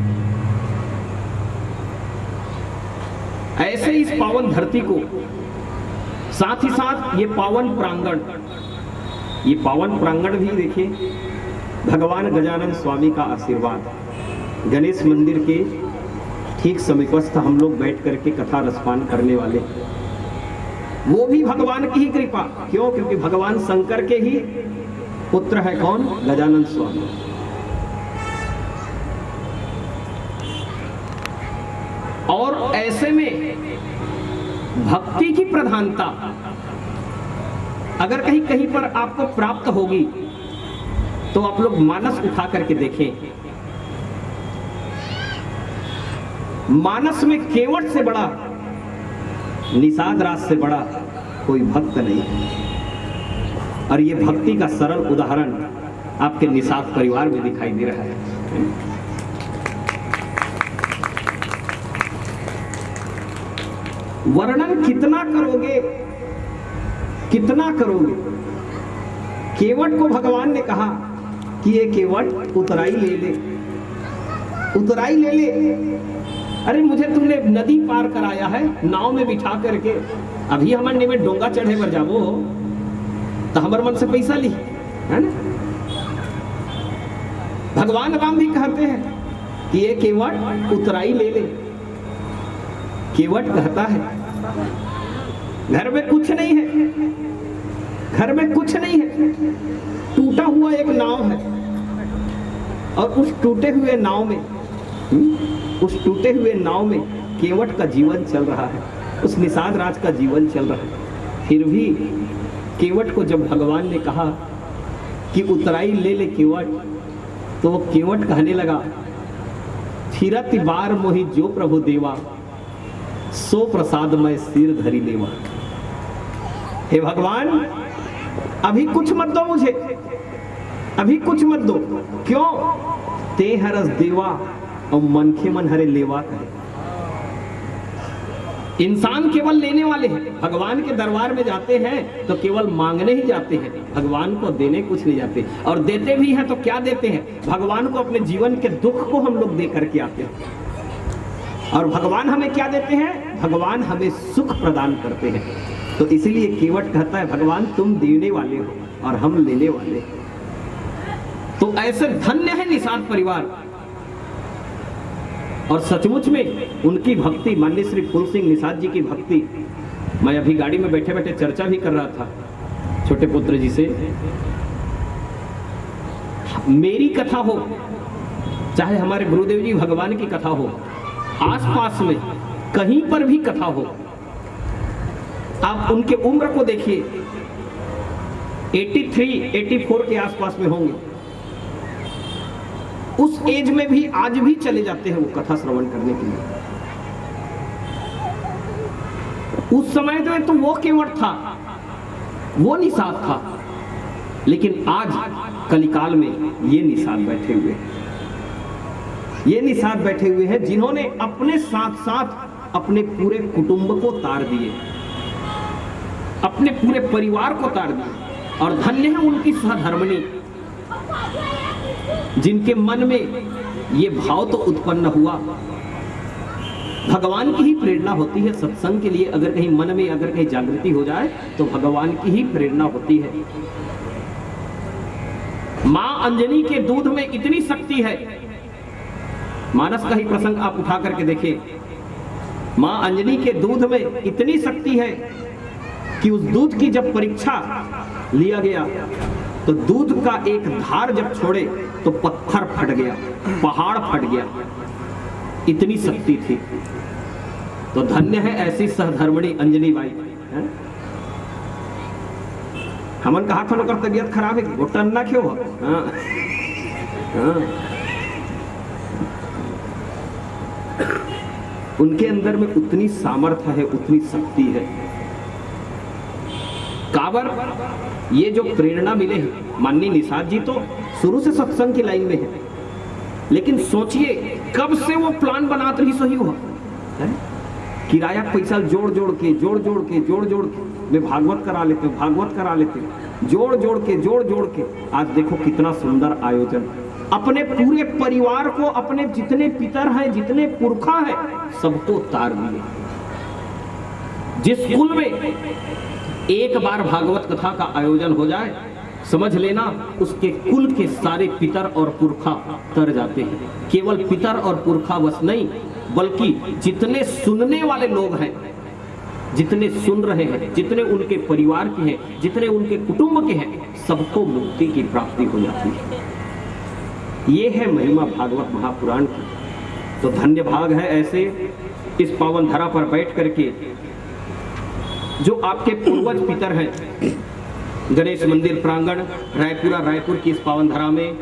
ऐसे इस पावन धरती को, साथ ही साथ ये पावन प्रांगण भी देखिए, भगवान गजानन स्वामी का आशीर्वाद। गणेश मंदिर के ठीक समीपस्थ हम लोग बैठ करके कथा रसपान करने वाले, वो भी भगवान की ही कृपा। क्यों? क्योंकि भगवान शंकर के ही पुत्र है कौन? गजानन स्वामी। और ऐसे में भक्ति की प्रधानता अगर कहीं कहीं पर आपको प्राप्त होगी, तो आप लोग मानस उठा करके देखें। मानस में केवट से बड़ा, निषाद राज से बड़ा कोई भक्त नहीं है। और ये भक्ति का सरल उदाहरण आपके निषाद परिवार में दिखाई दे रहा है। वर्णन कितना करोगे, कितना करोगे। केवट को भगवान ने कहा कि ये केवट उतराई ले ले, उतराई ले ले। अरे मुझे तुमने नदी पार कराया है नाव में बिठा करके, अभी हमारे में डोंगा चढ़े पर जाबो तो हमारे मन से पैसा ली, है ना। भगवान राम भी कहते हैं कि ये केवट उतराई ले ले। केवट कहता है घर में कुछ नहीं है, घर में कुछ नहीं है, टूटा हुआ एक नाव है और उस टूटे हुए नाव में, उस टूटे हुए नाव में केवट का जीवन चल रहा है, उस निषाद राज का जीवन चल रहा है। फिर भी केवट को जब भगवान ने कहा कि उतराई ले ले केवट, तो वो केवट कहने लगा, फिरत बार मोहि जो प्रभु देवा, सो प्रसाद मैं सिर धरी लेवा। हे भगवान, अभी कुछ मत दो मुझे, अभी कुछ मत दो। क्यों? ते हरस देवा और मन के मन हरे लेवा करे। इंसान केवल लेने वाले हैं, भगवान के दरबार में जाते हैं तो केवल मांगने ही जाते हैं, भगवान को देने कुछ नहीं जाते। और देते भी हैं तो क्या देते हैं? भगवान को अपने जीवन के दुख को हम लोग दे करके आते हैं। और भगवान हमें क्या देते हैं? भगवान हमें सुख प्रदान करते हैं। तो इसीलिए केवट कहता है, भगवान तुम देने वाले हो और हम लेने वाले। तो ऐसे धन्य है निषाद परिवार। और सचमुच में उनकी भक्ति, माननीय श्री फूल सिंह निषाद जी की भक्ति, मैं अभी गाड़ी में बैठे बैठे चर्चा भी कर रहा था छोटे पुत्र जी से। मेरी कथा हो, चाहे हमारे गुरुदेव जी भगवान की कथा हो, आसपास में कहीं पर भी कथा हो, आप उनके उम्र को देखिए, 83, 84 के आसपास में होंगे। उस एज में भी आज भी चले जाते हैं वो कथा श्रवण करने के लिए। उस समय तो वो केवट था, वो निषाद था, लेकिन आज कलिकाल में ये निषाद बैठे हुए हैं। ये निषाद बैठे हुए हैं जिन्होंने अपने साथ साथ अपने पूरे कुटुंब को तार दिए, अपने पूरे परिवार को तार दिए। और धन्य है उनकी सहधर्मिणी, जिनके मन में ये भाव तो उत्पन्न हुआ। भगवान की ही प्रेरणा होती है सत्संग के लिए। अगर कहीं मन में अगर कहीं जागृति हो जाए तो भगवान की ही प्रेरणा होती है। मां अंजनी के दूध में इतनी शक्ति है, मानस का ही प्रसंग आप उठा करके देखिए। मां अंजनी के दूध में इतनी शक्ति है कि उस दूध की जब परीक्षा लिया गया तो दूध का एक धार जब छोड़े तो पत्थर फट गया, पहाड़ फट गया, इतनी शक्ति थी। तो धन्य है ऐसी सहधर्मिणी अंजनी बाई। हमन कहा था लोग तबियत खराब है, घुटन ना क्यों हो? उनके अंदर में उतनी सामर्थ्य है, उतनी शक्ति है। काबर ये जो प्रेरणा मिले हैं, माननीय निषाद जी तो शुरू से सत्संग की लाइन में है, लेकिन सोचिए कब से वो प्लान बनाते ही सही हुआ है? किराया पैसा जोड़ जोड़ के वे भागवत करा लेते, भागवत करा लेते, जोड़ जोड़ के आज देखो कितना सुंदर आयोजन। अपने पूरे परिवार को, अपने जितने पितर हैं, जितने पुरखा हैं, सबको तार दिए। जिस कुल में एक बार भागवत कथा का आयोजन हो जाए, समझ लेना उसके कुल के सारे पितर और पुरखा तर जाते हैं। केवल पितर और पुरखा बस नहीं, बल्कि जितने सुनने वाले लोग हैं, जितने सुन रहे हैं, जितने उनके परिवार के हैं, जितने उनके कुटुंब के हैं, सबको मुक्ति की प्राप्ति हो जाती है। ये है महिमा भागवत महापुराण की। तो धन्य भाग है ऐसे इस पावन धरा पर बैठ करके जो आपके पूर्वज पितर हैं। गणेश मंदिर प्रांगण रायपुर की इस पावन धरा में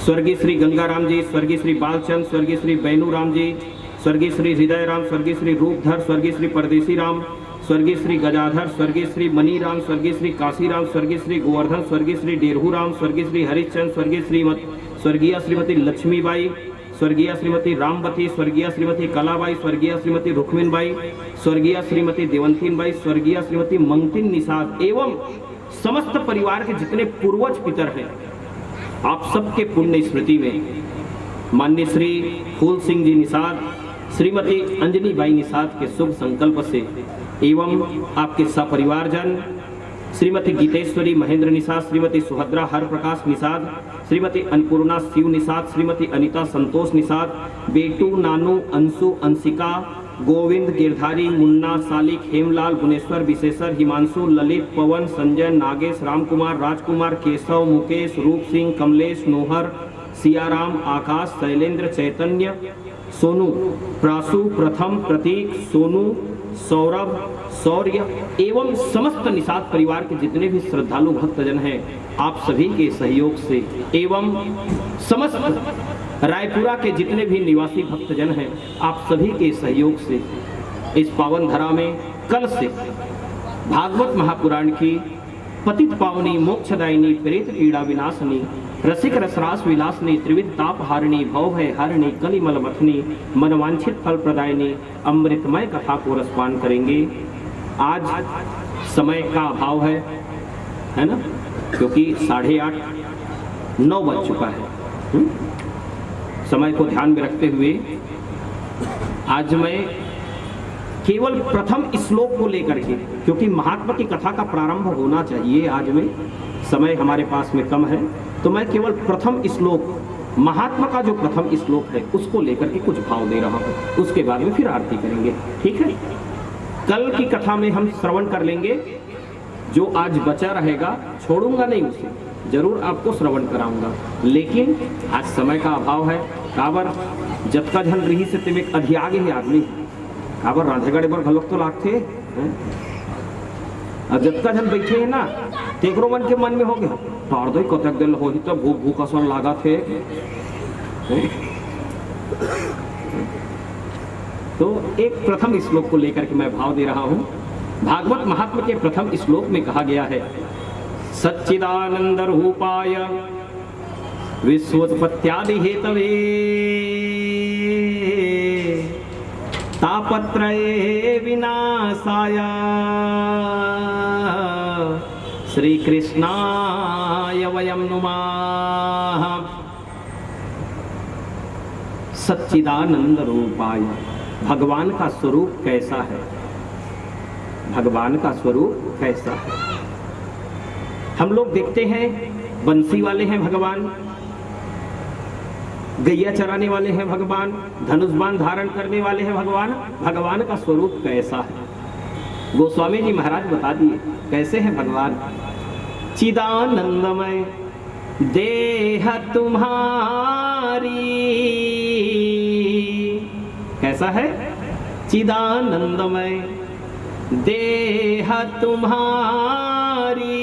स्वर्गीय श्री गंगाराम जी, स्वर्गीय श्री बालचंद, स्वर्गीय श्री बैनू राम जी, स्वर्गीय श्री हृदय राम, स्वर्गीय श्री रूपधर, स्वर्गीय श्री परदेसी राम, स्वर्गीय श्री गजाधर, स्वर्गीय श्री मनी राम, स्वर्गीय श्री काशी राम, स्वर्गीय श्री गोवर्धन, स्वर्गीय श्री डेरहू राम, स्वर्गीय श्री हरिश्चंद, स्वर्गीय श्रीमती लक्ष्मीबाई, स्वर्गीय श्रीमती रामवती, स्वर्गीय श्रीमती कलाबाई, स्वर्गीय श्रीमती रुक्मिनबाई, स्वर्गीय श्रीमती देवंतीनबाई, स्वर्गीय श्रीमती मंगतिन निषाद एवं समस्त परिवार के जितने पूर्वज पितर हैं, आप सबके पुण्य स्मृति में माननीय श्री फूल सिंह जी निषाद, श्रीमती अंजनी बाई निषाद के शुभ संकल्प से एवं आपके सपरिवारजन श्रीमती गीतेश्वरी महेंद्र निषाद, श्रीमती सुभद्रा हर प्रकाश निषाद, श्रीमती अन्नपूर्णा शिव निषाद, श्रीमती अनिता संतोष निषाद, बेटू नानू अंशु अंशिका गोविंद गिरधारी मुन्ना सालिक हेमलाल गुनेश्वर विशेषर हिमांशु ललित पवन संजय नागेश रामकुमार राजकुमार केशव मुकेश रूप सिंह कमलेश नोहर सियाराम आकाश शैलेंद्र चैतन्य सोनू प्रासु प्रथम प्रतीक सोनू सौरभ, शौर्य एवं समस्त निषाद परिवार के जितने भी श्रद्धालु भक्तजन हैं, आप सभी के सहयोग से एवं समस्त रायपुरा के जितने भी निवासी भक्तजन हैं, आप सभी के सहयोग से इस पावन धरा में कल से भागवत महापुराण की पतित पावनी मोक्षदायिनी प्रेत पीड़ा विनाशनी रसिक रसरास विलासनी त्रिविध ताप हारिणी भव भय हारिणी कलिमल मथनी मनवांछित फल प्रदायिनी अमृतमय कथा को रसपान करेंगे। आज समय का अभाव है ना, क्योंकि 8:30 9 बज चुका है। समय को ध्यान में रखते हुए आज मैं केवल प्रथम श्लोक को लेकर के, क्योंकि महात्मा की कथा का प्रारंभ होना चाहिए, आज में समय हमारे पास में कम है, तो मैं केवल प्रथम श्लोक, महात्मा का जो प्रथम श्लोक है उसको लेकर के कुछ भाव दे रहा हूँ। उसके बाद में फिर आरती करेंगे, ठीक है। कल की कथा में हम श्रवण कर लेंगे, जो आज बचा रहेगा छोड़ूंगा नहीं, उसे जरूर आपको श्रवण कराऊंगा, लेकिन आज समय का अभाव है। काबर जब का झन रही से तिम एक अधियागे ही आदमी काबर राधेगढ़ पर घलोक तो लागते हैं, अब जब का झन बैठे हैं ना तेकरो मन के मन में हो गया तार दो कतक दिल हो ही तो भूख भूख असर लागा थे। तो एक प्रथम श्लोक को लेकर के मैं भाव दे रहा हूं। भागवत महात्मा के प्रथम श्लोक में कहा गया है, सच्चिदानंद रूपाय विश्वोत्पत्त्यादि हेतवे तापत्रये विनाशाय श्री कृष्णाय वयं नुमाः। सच्चिदानंद रूपाय, भगवान का स्वरूप कैसा है, भगवान का स्वरूप कैसा है। हम लोग देखते हैं बंसी वाले हैं भगवान, गैया चराने वाले हैं भगवान, धनुष बाण धारण करने वाले हैं भगवान। भगवान का स्वरूप कैसा है, गोस्वामी जी महाराज बता दिए कैसे है भगवान। चिदानंदमय देह तुम्हारी, कैसा है, चिदानंदमय देह तुम्हारी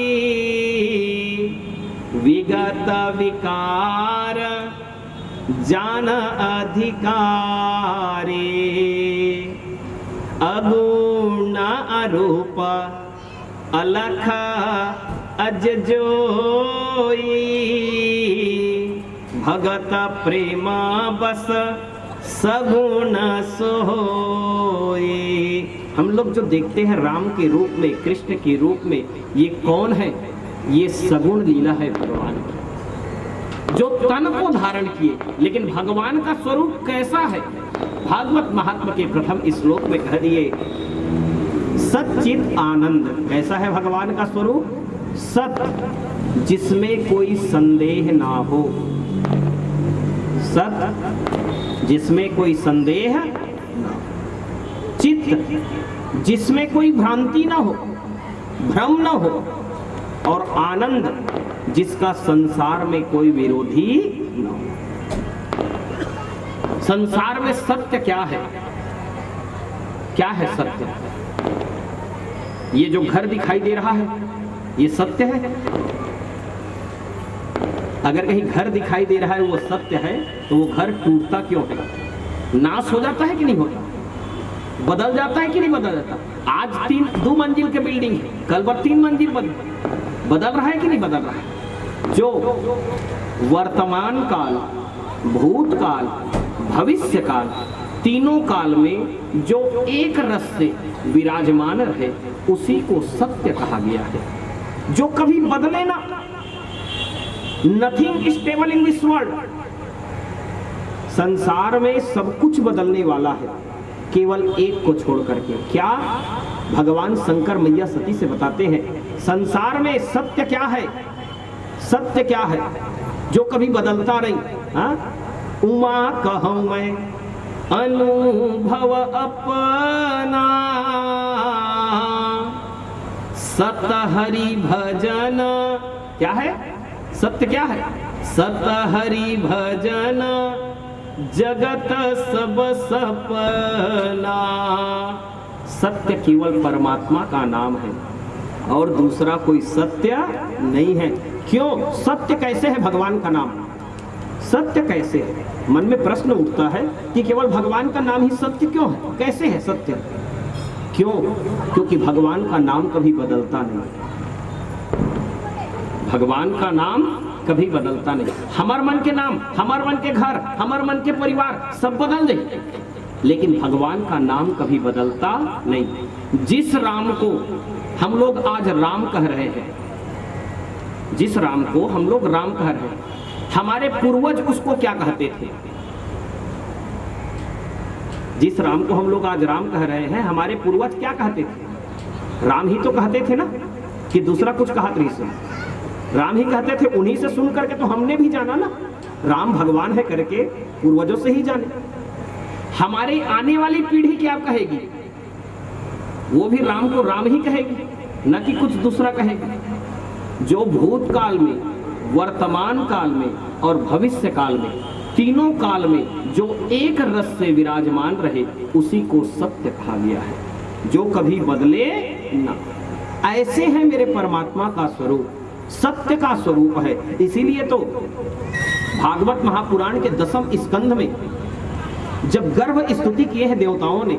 विगत विकार जान अधिकारी अगुण अरूप अलख अज जोई भगत प्रेम बस सगुण सोई। हम लोग जो देखते हैं राम के रूप में, कृष्ण के रूप में, ये कौन है, ये सगुण लीला है भगवान की, जो तन को धारण किए। लेकिन भगवान का स्वरूप कैसा है, भागवत महात्मा के प्रथम श्लोक में कह दिए, सच्चित आनंद। कैसा है भगवान का स्वरूप, सत जिसमें कोई संदेह ना हो, सत जिसमें कोई संदेह, चित्त जिसमें कोई भ्रांति ना हो, भ्रम ना हो, और आनंद जिसका संसार में कोई विरोधी न हो। संसार में सत्य क्या है, क्या है सत्य? ये जो घर दिखाई दे रहा है ये सत्य है? अगर कहीं घर दिखाई दे रहा है वो सत्य है, तो वो घर टूटता क्यों है, नाश हो जाता है कि नहीं होता, बदल जाता है कि नहीं बदल जाता? आज 2 मंजिल के बिल्डिंग है, कल 3 मंजिल बदल रहा है कि नहीं बदल रहा है? जो वर्तमान काल, भूतकाल, भविष्य काल, तीनों काल में जो एक रस से विराजमान रहे, उसी को सत्य कहा गया है, जो कभी बदले ना। Nothing stable in this world. संसार में सब कुछ बदलने वाला है, केवल एक को छोड़ करके। क्या? भगवान शंकर मैया सती से बताते हैं, संसार में सत्य क्या है, सत्य क्या है जो कभी बदलता नहीं। हाँ, उमा कहूं मैं अनुभव अपना, सत हरि भजन। क्या है सत्य, क्या है सत हरि भजन, जगत सब सपना, सत्य केवल परमात्मा का नाम है और दूसरा कोई सत्य नहीं है। क्यों? सत्य कैसे है भगवान का नाम? सत्य कैसे है? मन में प्रश्न उठता है कि केवल भगवान का नाम ही सत्य क्यों है? कैसे है सत्य? क्यों? क्योंकि भगवान का नाम कभी बदलता नहीं। भगवान का नाम कभी बदलता नहीं। हमार मन के नाम, हमार मन के घर, हमार मन के परिवार सब बदल दे, लेकिन भगवान का नाम कभी बदलता नहीं। जिस राम को हम लोग आज राम कह रहे हैं, जिस राम को हम लोग राम कह रहे हैं, हमारे पूर्वज उसको क्या कहते थे? जिस राम को हम लोग आज राम कह रहे हैं, हमारे पूर्वज क्या कहते थे? राम ही तो कहते थे ना, कि दूसरा कुछ कहा रही से? राम ही कहते थे। उन्हीं से सुन करके तो हमने भी जाना ना, राम भगवान है करके पूर्वजों से ही जाने। हमारी आने वाली पीढ़ी क्या कहेगी? वो भी राम को राम ही कहेगी, न कि कुछ दूसरा कहेगी। जो भूतकाल में, वर्तमान काल में और भविष्य काल में, तीनों काल में जो एक रस से विराजमान रहे, उसी को सत्य कहा गया है, जो कभी बदले ना। ऐसे है मेरे परमात्मा का स्वरूप, सत्य का स्वरूप है। इसीलिए तो भागवत महापुराण के 10वें स्कंध में जब गर्भ स्तुति किए हैं देवताओं ने,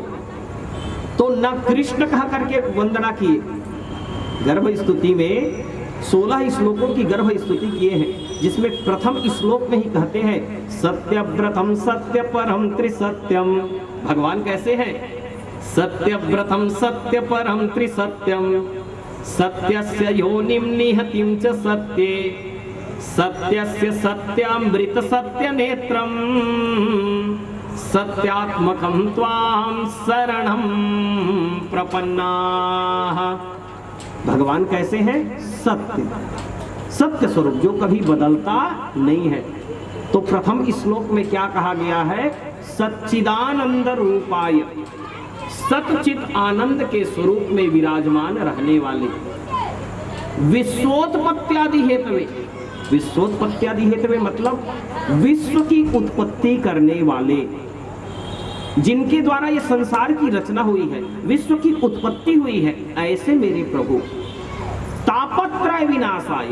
तो न कृष्ण कहा करके वंदना किए। गर्भ स्तुति में 16 श्लोकों की गर्भ स्तुति किए हैं, जिसमें प्रथम श्लोक में ही कहते हैं सत्यव्रतम सत्य परम त्रिसत्यम। भगवान कैसे हैं? सत्यव्रतम सत्य परम त्रिसत्यम, सत्यस्य योनिम निहतिम च सत्ये, सत्यस्य सत्यामृत सत्य नेत्रम, सत्यात्मकं त्वां शरणं प्रपन्नाः। भगवान कैसे हैं? सत्य, सत्य स्वरूप, जो कभी बदलता नहीं है। तो प्रथम श्लोक में क्या कहा गया है? सच्चिदानंद रूपाय, सच्चित आनंद के स्वरूप में विराजमान रहने वाले, विश्वोत्पत्त्यादि हेतवे। विश्वोत्पत्त्यादि हेतवे मतलब विश्व की उत्पत्ति करने वाले, जिनके द्वारा ये संसार की रचना हुई है, विश्व की उत्पत्ति हुई है, ऐसे मेरे प्रभु। तापत्रय विनाशाय।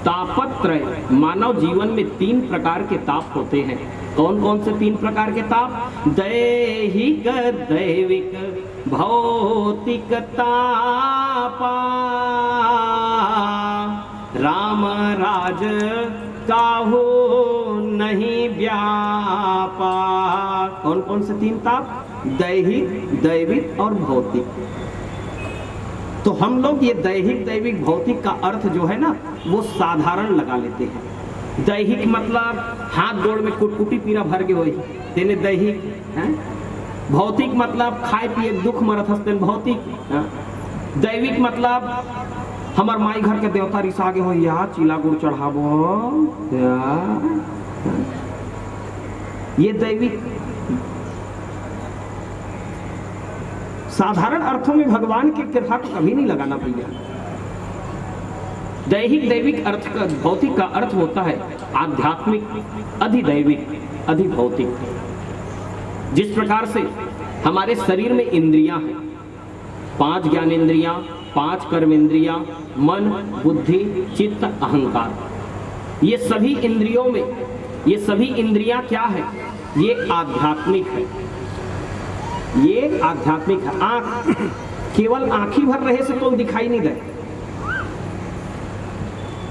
तापत्रय, मानव जीवन में 3 प्रकार के ताप होते हैं। कौन कौन से 3 प्रकार के ताप? दैहिक, दैविक, भौतिक तापा। राम राज काहू नहीं व्यापा। कौन कौन से 3 ताप? दैहिक, दैविक और भौतिक। तो हम लोग ये दैहिक, दैविक, भौतिक का अर्थ जो है ना, वो साधारण लगा लेते हैं। दैहिक मतलब हाथ गोड़ में कुटकुटी पीरा भर के होई तेने दैहिक है। भौतिक मतलब खाए पिए दुख मरत हस्तेन भौतिक है। दैविक मतलब हमार माई घर के देवता रिसा गे हो या चिला गुड़ चढ़ाबो या, ये दैविक। साधारण अर्थों में भगवान की कृपा को कभी नहीं लगाना भैया। दैहिक, दैविक अर्थ का, भौतिक का अर्थ होता है आध्यात्मिक, अधिदैविक, अधिभौतिक। जिस प्रकार से हमारे शरीर में इंद्रियां हैं, 5 ज्ञानेंद्रियां, 5 कर्मेंद्रियां, मन, बुद्धि, चित्त, अहंकार। ये सभी इंद्रियों में, ये सभी इंद्रियां क्या है? ये आध्यात्मिक है, ये आध्यात्मिक है। आंख, केवल आंखी भर रहे से तो दिखाई नहीं दे,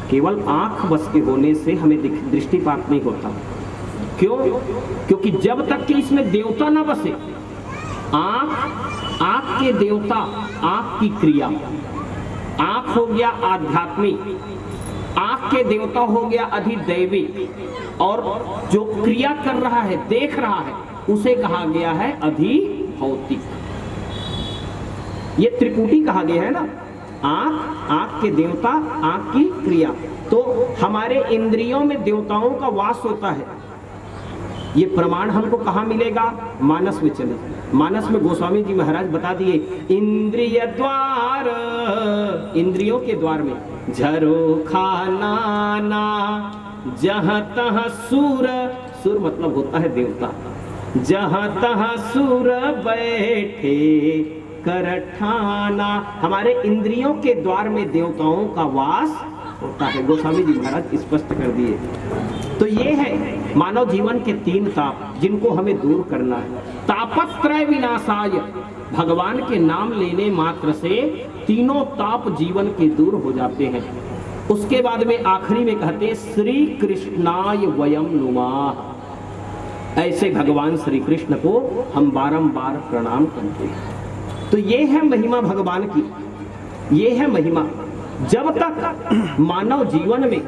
केवल आंख बस के होने से हमें दृष्टिपात नहीं होता। क्यों? क्योंकि जब तक कि इसमें देवता ना बसे, आंख के देवता, आंख की क्रिया। आंख हो गया आध्यात्मिक, आंख के देवता हो गया अधिदैविक, और जो क्रिया कर रहा है, देख रहा है, उसे कहा गया है अधिभौतिक। ये त्रिपुटी कहा गया है ना, आंख, आंख के देवता, आंख की क्रिया। तो हमारे इंद्रियों में देवताओं का वास होता है। ये प्रमाण हमको कहाँ मिलेगा? मानस में चले। मानस में गोस्वामी जी महाराज बता दिए, इंद्रिय द्वार, इंद्रियों के द्वार में झरोखा नाना जहाँ तहाँ सुर, सुर मतलब होता है देवता। जहाँ तहाँ सुर बैठे कर ठाना। हमारे इंद्रियों के द्वार में देवताओं का वास होता है, गोस्वामी जी महाराज स्पष्ट कर दिए। तो ये है मानव जीवन के 3 ताप जिनको हमें दूर करना है। तापत्रय विनाशाय, भगवान के नाम लेने मात्र से तीनों ताप जीवन के दूर हो जाते हैं। उसके बाद में आखिरी में कहते श्री कृष्णाय वयम नुमाः, ऐसे भगवान श्री कृष्ण को हम बारंबार प्रणाम करते हैं। तो ये है महिमा भगवान की, ये है महिमा। जब तक मानव जीवन में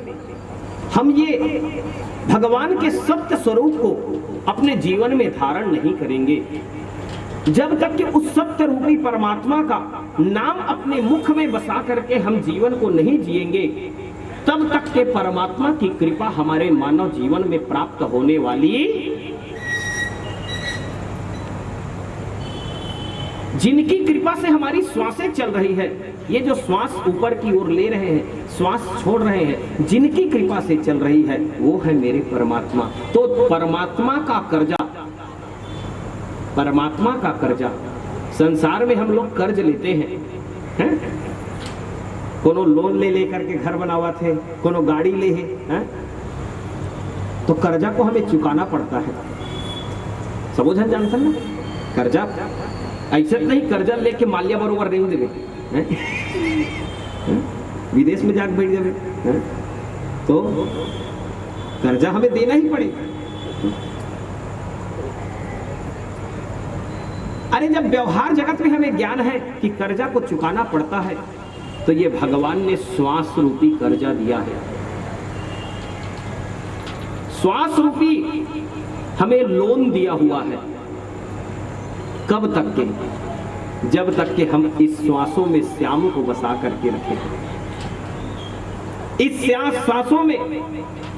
हम ये भगवान के सत्य स्वरूप को अपने जीवन में धारण नहीं करेंगे, जब तक कि उस सत्य रूपी परमात्मा का नाम अपने मुख में बसा करके हम जीवन को नहीं जिएंगे, तब तक के परमात्मा की कृपा हमारे मानव जीवन में प्राप्त होने वाली। जिनकी कृपा से हमारी श्वासें चल रही है, ये जो श्वास ऊपर की ओर ले रहे हैं, श्वास छोड़ रहे हैं, जिनकी कृपा से चल रही है वो है मेरे परमात्मा। तो परमात्मा का कर्जा, परमात्मा का कर्जा, संसार में हम लोग कर्ज लेते हैं, कोनो लोन ले लेकर के घर बनावा थे, कोनो गाड़ी ले है, तो कर्जा को हमें चुकाना पड़ता है। समझन जानते ना, कर्जा ऐसे नहीं कर्जा लेके माल्या बरोबर नहीं देवे, विदेश में जाके बैठ जावे, तो कर्जा हमें देना ही पड़ेगा। अरे जब व्यवहार जगत में हमें ज्ञान है कि कर्जा को चुकाना पड़ता है, तो ये भगवान ने श्वास रूपी कर्जा दिया है। श्वास रूपी हमें लोन दिया हुआ है। कब तक के? जब तक के हम इस श्वासों में श्याम को बसा करके रखें। इस श्वासों में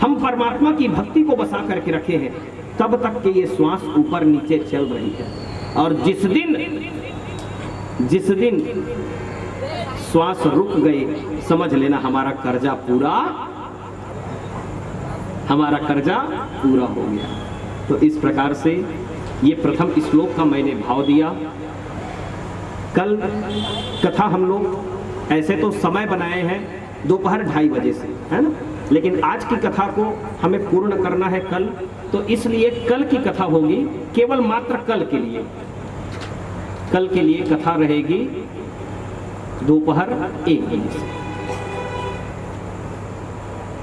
हम परमात्मा की भक्ति को बसा करके रखे हैं, तब तक के ये श्वास ऊपर नीचे चल रही है। और जिस दिन श्वास रुक गए, समझ लेना हमारा कर्जा पूरा हो गया। तो इस प्रकार से ये प्रथम श्लोक का मैंने भाव दिया। कल कथा हम लोग ऐसे तो समय बनाए हैं दोपहर 2:30 बजे से, है ना, लेकिन आज की कथा को हमें पूर्ण करना है कल, तो इसलिए कल की कथा होगी केवल मात्र कल के लिए। कल के लिए कथा रहेगी दोपहर 1 बजे से।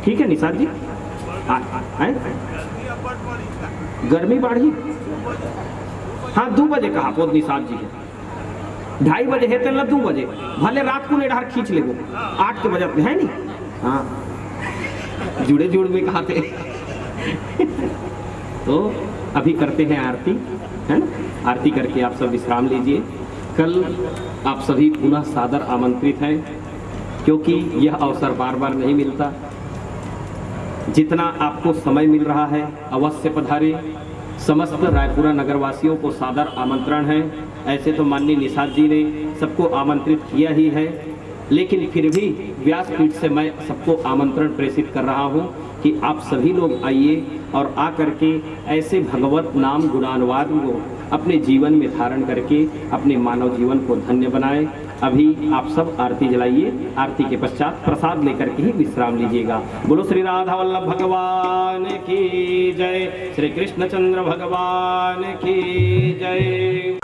ठीक है निषाद जी? गर्मी बढ़ी, हाँ 2 बजे कहा पोत निषाद जी है, 2:30 बजे है तो 2 बजे भले रात को नेढ़ार खींच ले, 8 के बजे है नहीं, हाँ जुड़े में कहा थे। तो अभी करते हैं आरती, है ना, आरती करके आप सब विश्राम लीजिए। कल आप सभी पुनः सादर आमंत्रित हैं, क्योंकि यह अवसर बार बार नहीं मिलता। जितना आपको समय मिल रहा है अवश्य पधारे। समस्त रायपुरा नगरवासियों को सादर आमंत्रण है। ऐसे तो माननीय निषाद जी ने सबको आमंत्रित किया ही है, लेकिन फिर भी व्यासपीठ से मैं सबको आमंत्रण प्रेषित कर रहा हूं कि आप सभी लोग आइए और आकर के ऐसे भगवत नाम गुणानुवाद को अपने जीवन में धारण करके अपने मानव जीवन को धन्य बनाएं। अभी आप सब आरती जलाइए, आरती के पश्चात प्रसाद लेकर के ही विश्राम लीजिएगा। बोलो श्री राधा वल्लभ भगवान की जय, श्री कृष्णचंद्र भगवान की जय।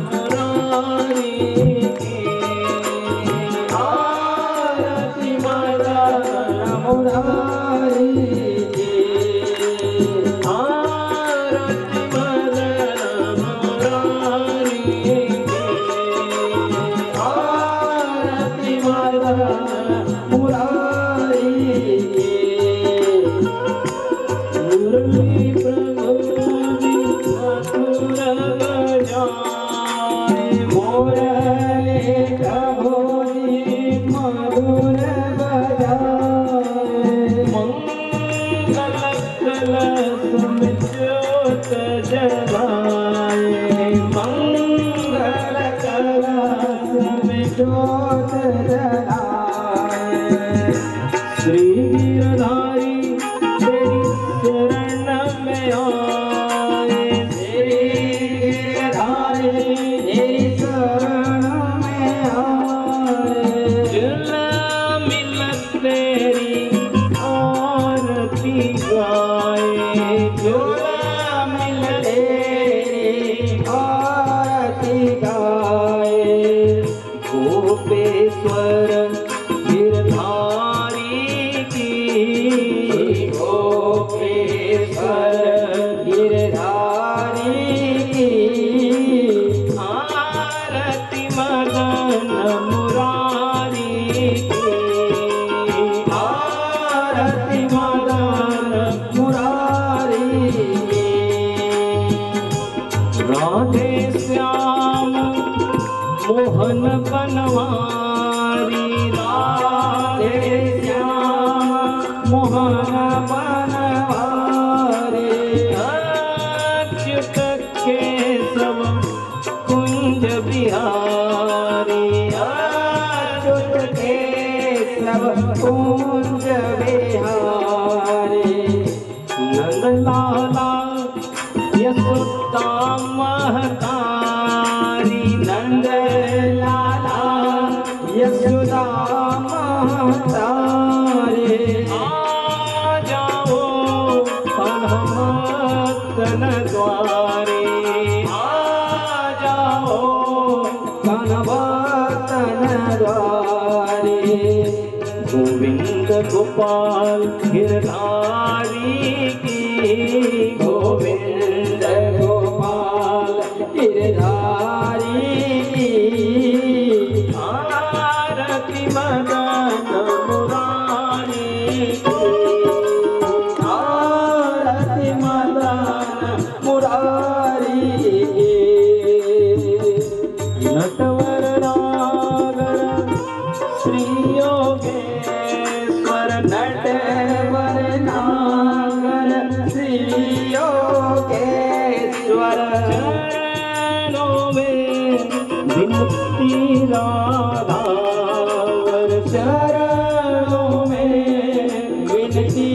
आरती राधे श्याम मोहन बनवारी, राधे श्याम मोहन बनवारी, अच्युत केशव कुंज बिहारी, अच्युत केशव कुंज बिहारी, नंदलाला यशोदा महतारी, नंदलाला यशोदा महतारी, आ जाओ कनवतन द्वारे, आ जाओ कनवतन द्वारे, गोविंद गोपाल गिरधारी की, गोविंद गोपाल गिरधारी की, आरती मदन मुरारी की, आरती मदन मुरारी की, नटवर नागर श्री योगेश्वर, नटवर नागर श्री योगेश्वर, चरणों में विनती राधावर, चरणों में विनती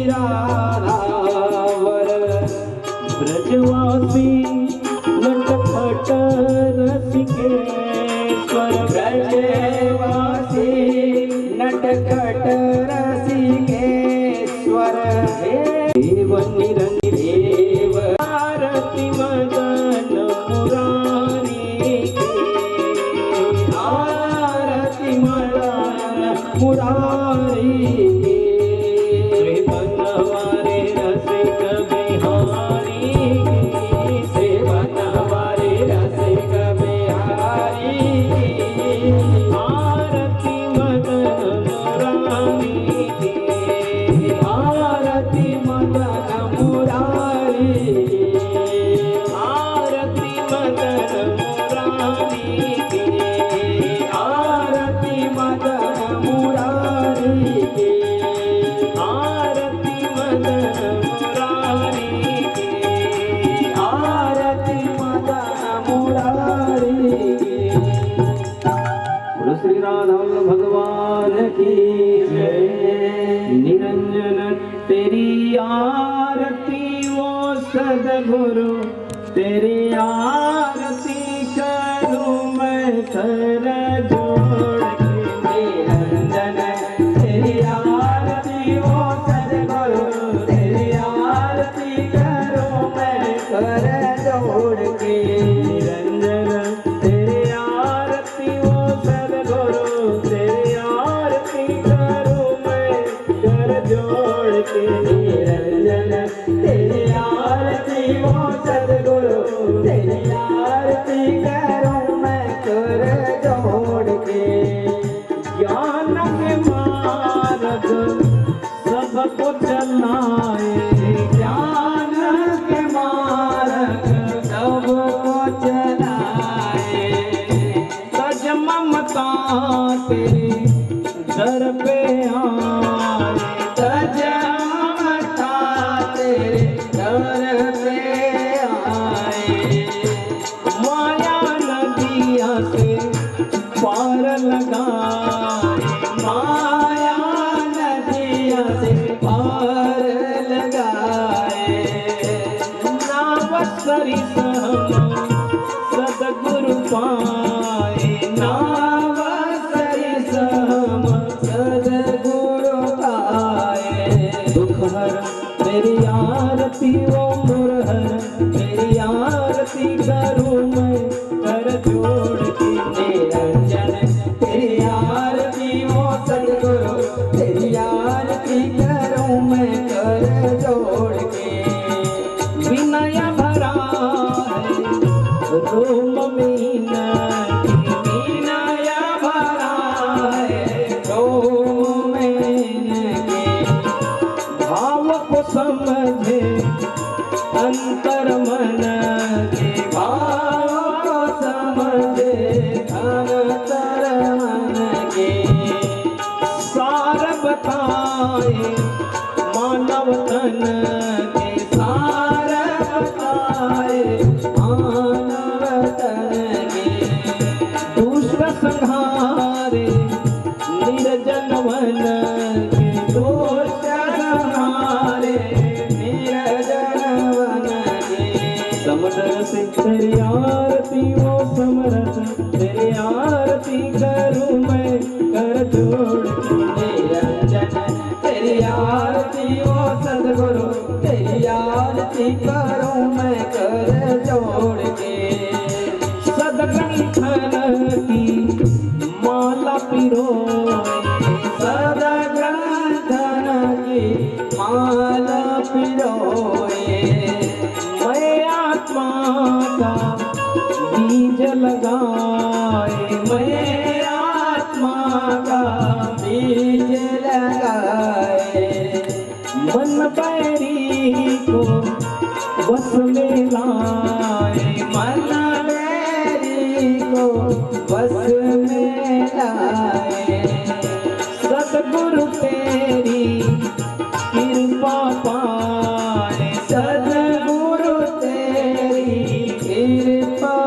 राधावर, ब्रजवासी नटखट रसिकेश्वर, ब्रजवासी नटखट रसिकेश्वर, देव निरंजन आरती मदन मुरारी की, आरती मदन मुरारी की, श्री बनवारी रसिक बिहारी की, श्री बनवारी रसिक बिहारी की, आरती मदन मुरारी की, आरती मदन मुरारी की, आरती मदन मुरारी की, आरती मदन मुरारी की, आरती मदन मुरारी की, आरती मदन मुरारी की। बोलो श्री राधा भगवान की जय। निरंजन तेरी आरती वो सदगुरु, तेरी आरती करूं मैं कर जोड़ के, निरंजन तेरी आरती वो सदगुरु, तेरी आरती करूं मैं कर जोड़ के, निरंजन तेरी आरती वो सदगुरु, तेरी आरती करूं मैं कर जोड़ के, निरंजन तेरी आरती वो सदगुरु, तेरी आरती करूं मैं कर जोड़ के, ज्ञान के मार्ग सबको चलाए, ज्ञान के मार्ग सबको चलाए, सज ममता तेरी दर पे आए, सज ममता तेरे दर पे आए, माया नदिया से पार लगाए, माया नदिया से पार लगाए, नाव सरिस हम सदगुरु पाए, नाव सरिस हम सदगुरु पाए, दुख हर तेरी आरती ओ मुरहर, तेरी आरती करूं मैं कर जोड़ के, निरंजन तेरी आरती ओ सदगुरु, तेरी आरती करूं मैं कर जोड़ के, विनय भरा है रोम मीना की, विनय भरा है रोम मीना की, भाव को समझे अंतर मन के भाव समदर से तेरी आरती वो समरथ तेरी आरती करूं मैं कर जोड़ के निरंजन तेरी आरती वो सदगुरु तेरी आरती करूं मैं कर जोड़ के सदगंधन की माला पिरोए सदगंधन की माला पिरोए मैं आत्मा का बीज लगाए मैं आत्मा का बीज लगाए मन बैरी को बस में लाए मन बैरी को बस में लाए सतगुरु तेरी कृपा पाए सतगुरु तेरी कृपा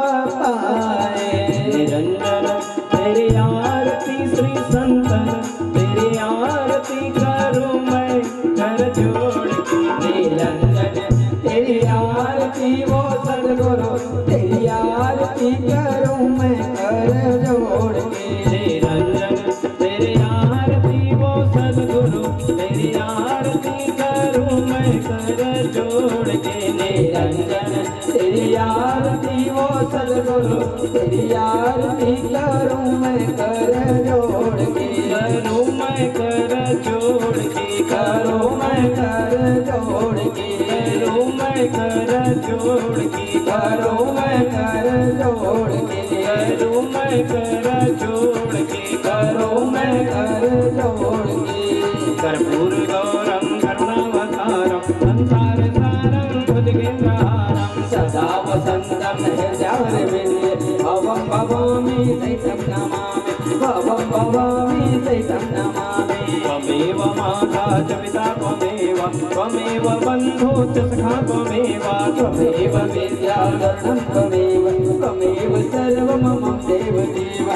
पाए निरंजन तेरी आरती श्री संतन तेरी आरती करूं मैं कर जोड़ के निरंजन तेरी आरती वो सतगुरु तेरी आरती करूं मैं कर जोड़ के निरंजन तेरी आरती वो सतगुरु तेरी आरती करूं मैं कर जोड़ के निरंजन तेरी आरती वो सतगुरु तेरी आरती करूं मैं कर जोड़ के करूं मैं कर जोड़ के करूं मैं कर जोड़ के करूं मैं कर जोड़ के करूं मैं कर जोड़ के करूं मैं कर जोड़ के करूं मैं कर जोड़ के कर्पूर गौरम करुणावतारम संसार सारम भुजगेन्द्रहारम सदा वसंतम हृदयारविंदे भवं भवामि सहितं नमामि भवं भवामि सहितं नमामि त्वमेव माता च पिता त्वमेव बन्धु च सखा त्वमेव विद्याधरणं त्वमेव सर्वं मम देव देव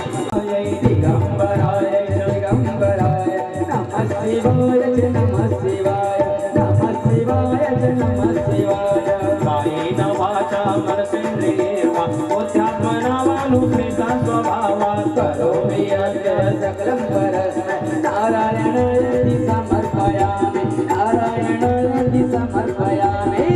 दिगम्बराय दिगम्बराय नमः शिवाय नमः शिवाय नमः शिवाय नमः शिवाय कायेन वाचा मनसेन्द्रियेर्वा बुद्ध्यात्मना वानुसृता स्वभावा करोमि यज्ञ सकलं परस्मै नारायणाय समर्पयामि नारायणाय समर्पयामि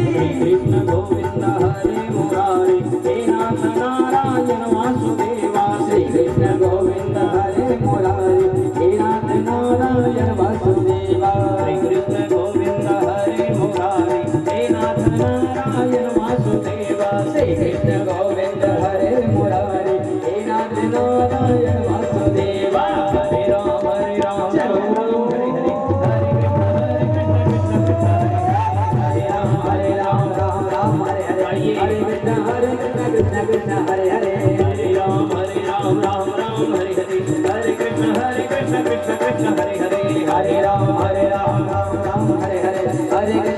कृष्ण गोविन्द हरे मुरारे हे नाथ नारायण वासुदेवा श्री कृष्ण गोविन्द हरे मुरारे हे नाथ नारायण वासुदेवा श्री कृष्ण गोविन्द हरे मुरारे हे नाथ नारायण वासुदेवा श्री कृष्ण गोविन्द हरे मुरारे हे नाथ नारायण वासुदेवा हरे राम राम हरे हरे राम राम हरे हरे हरे कृष्ण कृष्ण हरे हरे हरे राम राम हरे हरे कृष्ण कृष्ण हरे हरे हरे राम राम हरे हरे हरे कृष्ण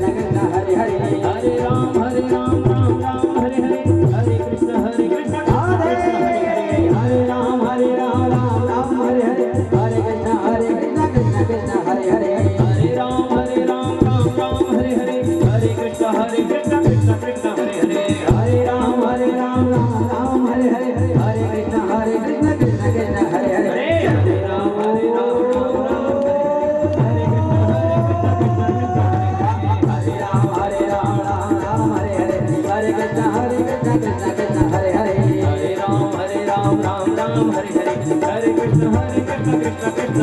कृष्ण हरे हरे हरे राम राम हरे हरे हरे कृष्ण कृष्ण हरे हरे हरे राम राम हरे हरे हरे कृष्ण कृष्ण हरे हरे हरे राम राम हरे हरे हरे कृष्ण कृष्ण हरे हरे हरे राम राम हरे हरे हरे कृष्ण कृष्ण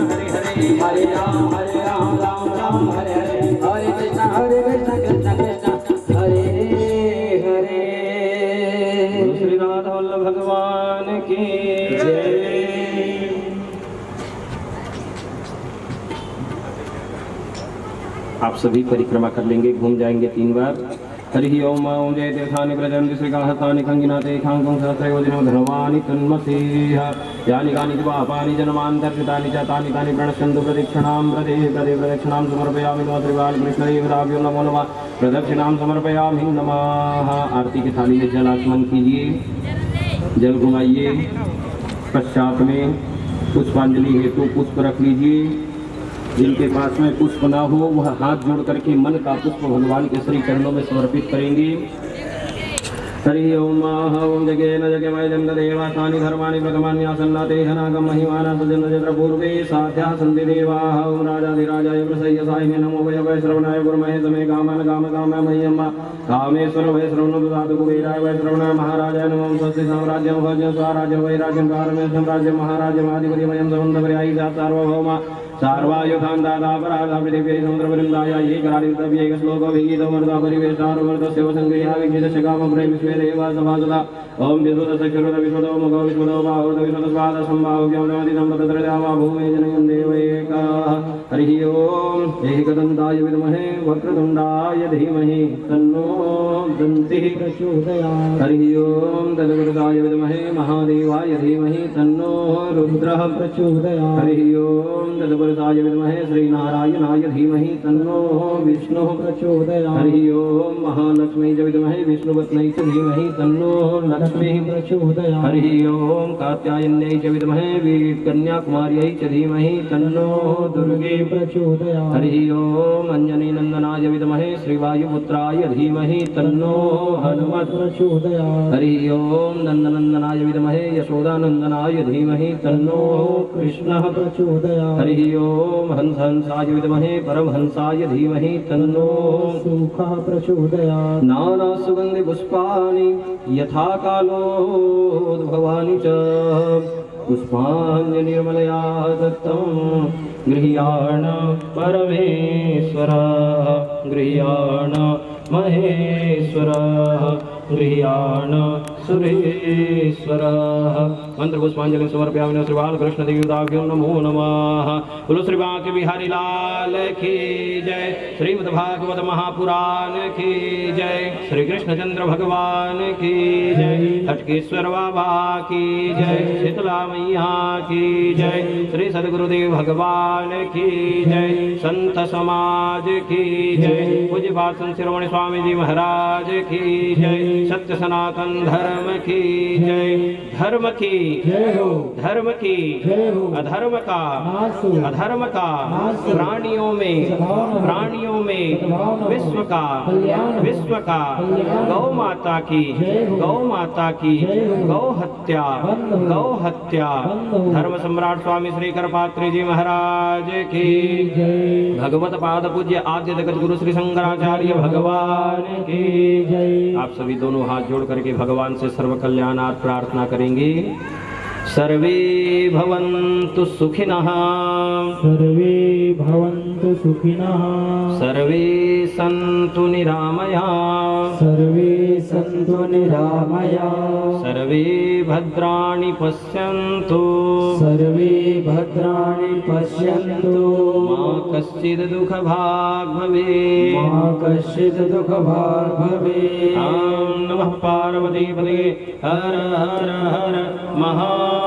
हरे हरे हरे राम राम हरे हरे हरे कृष्ण कृष्ण कृष्ण हरे हरे श्री राधा वल्लभ भगवान की जय। आप सभी परिक्रमा कर लेंगे, घूम जाएंगे 3 बार। हरि ओम ओम जय देखानि प्रजन्ति श्रीकाहतानि कंगिनाते खांगं सहस्रयोजनो धर्मानि तन्मसेह यानि कानि च पापानि जन्मान्तर्कृतानि च तानि तानि प्रणश्यन्तु प्रदक्षिणां प्रदक्षिणां समर्पयामि नमः श्रीबालकृष्णदेवताभ्यो नमो नमः प्रदक्षिणां समर्पयामि नमः। आरती की थाली में जल आचमन कीजिए, जल घुमाइए, पश्चात में पुष्पांजलि हेतु पुष्प रख लीजिए। जिनके पास में पुष्प ना हो वह हाथ जोड़ करके मन का पुष्प भगवान के श्री चरणों में समर्पित करेंगे। हरि ओम ओम जगेन जगमय जन्मदेवासानि धर्माणि प्रथमान्यासन्नाते हनागम महिमाना सजन जत्र पूर्वे साध्या सन्ति देवाः ओम राजाधिराजाय प्रसय्यसाय नमो वै श्रवणाय गुरुमहे समे कामन काम काम मह्यम कामेश्वर वै श्रवण ददातु कुबेराय वै श्रवणाय महाराजाय नमो स्वस्ति साम्राज्यं भज्यं स्वराज्यं वैराज्यं कारमेश्वरं राज्यं महाराज्यमादिपरिमयं समुद्रपर्यायी सार्वभौम सार्वायुधां दादा पराधा पृथिव्यै समुद्रवृन्दाय एकरादितव्यैक श्लोको विगीतमर्दा परिवेशानुवर्तस्य वसङ्गया विजितशकामप्रे विश्वे देवा सभासदा ओम विश्वदशक्षुरद विश्वदो मुखो विश्वदो बाहुर्द विश्वदस्वाद सम्भाव्यमदितं तत्रजावा भूमे जनयं देव एकः हरिः ओम एकदन्ताय विद्महे वक्रतुण्डाय धीमहि तन्नो दन्तिः प्रचोदयात् हरिः ओम तद्गुरुदाय विद्महे महादेवाय धीमहि तन्नो रुद्रः प्रचोदयात् हरिः ओम तद्गुरुदाय विद्महे श्रीनारायणाय धीमहि तन्नो विष्णुः प्रचोदयात् हरिः ओम महालक्ष्मी च विद्महे विष्णुपत्न्यै च धीमहि तन्नो लक्ष्मीः प्रचोदयात् हरिः ओम कात्यायन्यै च विद्महे कन्याकुमार्यै च धीमहि तन्नो दुर्गे प्रचोदयात् हरिः ओम अंजनीनन्दनाय विद्महे श्रीवायुपुत्राय धीमहि तन्नो हनुमत् प्रचोदयात् हरिः ओम नन्दनन्दनाय विद्महे यशोदानन्दनाय धीमहि तन्नो कृष्णः प्रचोदयात् हरिः ओम हंसहंसाय विद्महे परमहंसाय धीमहि तन्नो सुखः प्रचोदयात् नानासुगन्धिपुष्पाणि यथा कालोद्भवानि च पुष्पाञ्जलिर्मलया दत्तं गृह्याण परमेश्वरः गृह्याण महेश्वरः गृह्याण सुरेश्वरः। मंत्र पुष्पांजलि समर्पयामि श्री बालकृष्ण देवताभ्यो नमो नमः। बोलो श्री बांके बिहारी लाल की जय। श्रीमद्भागवत महापुराण की जय। श्री कृष्णचंद्र भगवान की जय। हटकेश्वर बाबा की जय। शीतला मैया की जय। श्री सद्गुरुदेव भगवान की जय। संत समाज की जय। पूज्य बात शिरोमणि स्वामी जी महाराज की जय। सत्य सनातन धर्म की जय। धर्म की जय हो। धर्म की जय हो। अधर्म का अधर्म का प्राणियों में विश्व का गौ माता की गौ हत्या धर्म सम्राट स्वामी श्री करपात्री जी महाराज की भगवत पाद पूज्य आद्य जगत गुरु श्री शंकराचार्य भगवान की जय। आप सभी दोनों हाथ जोड़ करके भगवान से सर्व कल्याणार्थ प्रार्थना करेंगे। सर्वे भवन्तु सुखिनः सर्वे भवन्तु सुखिनः सर्वे सन्तु निरामयाः सर्वे सन्तु निरामयाः सर्वे भद्राणि पश्यन्तु सर्वे भद्राणि पश्यन्तु मा कश्चित् दुःखभाग् भवेत् मा कश्चित् दुःखभाग् भवेत्। ॐ नमः पार्वतीपतये हर हर हर महादेव।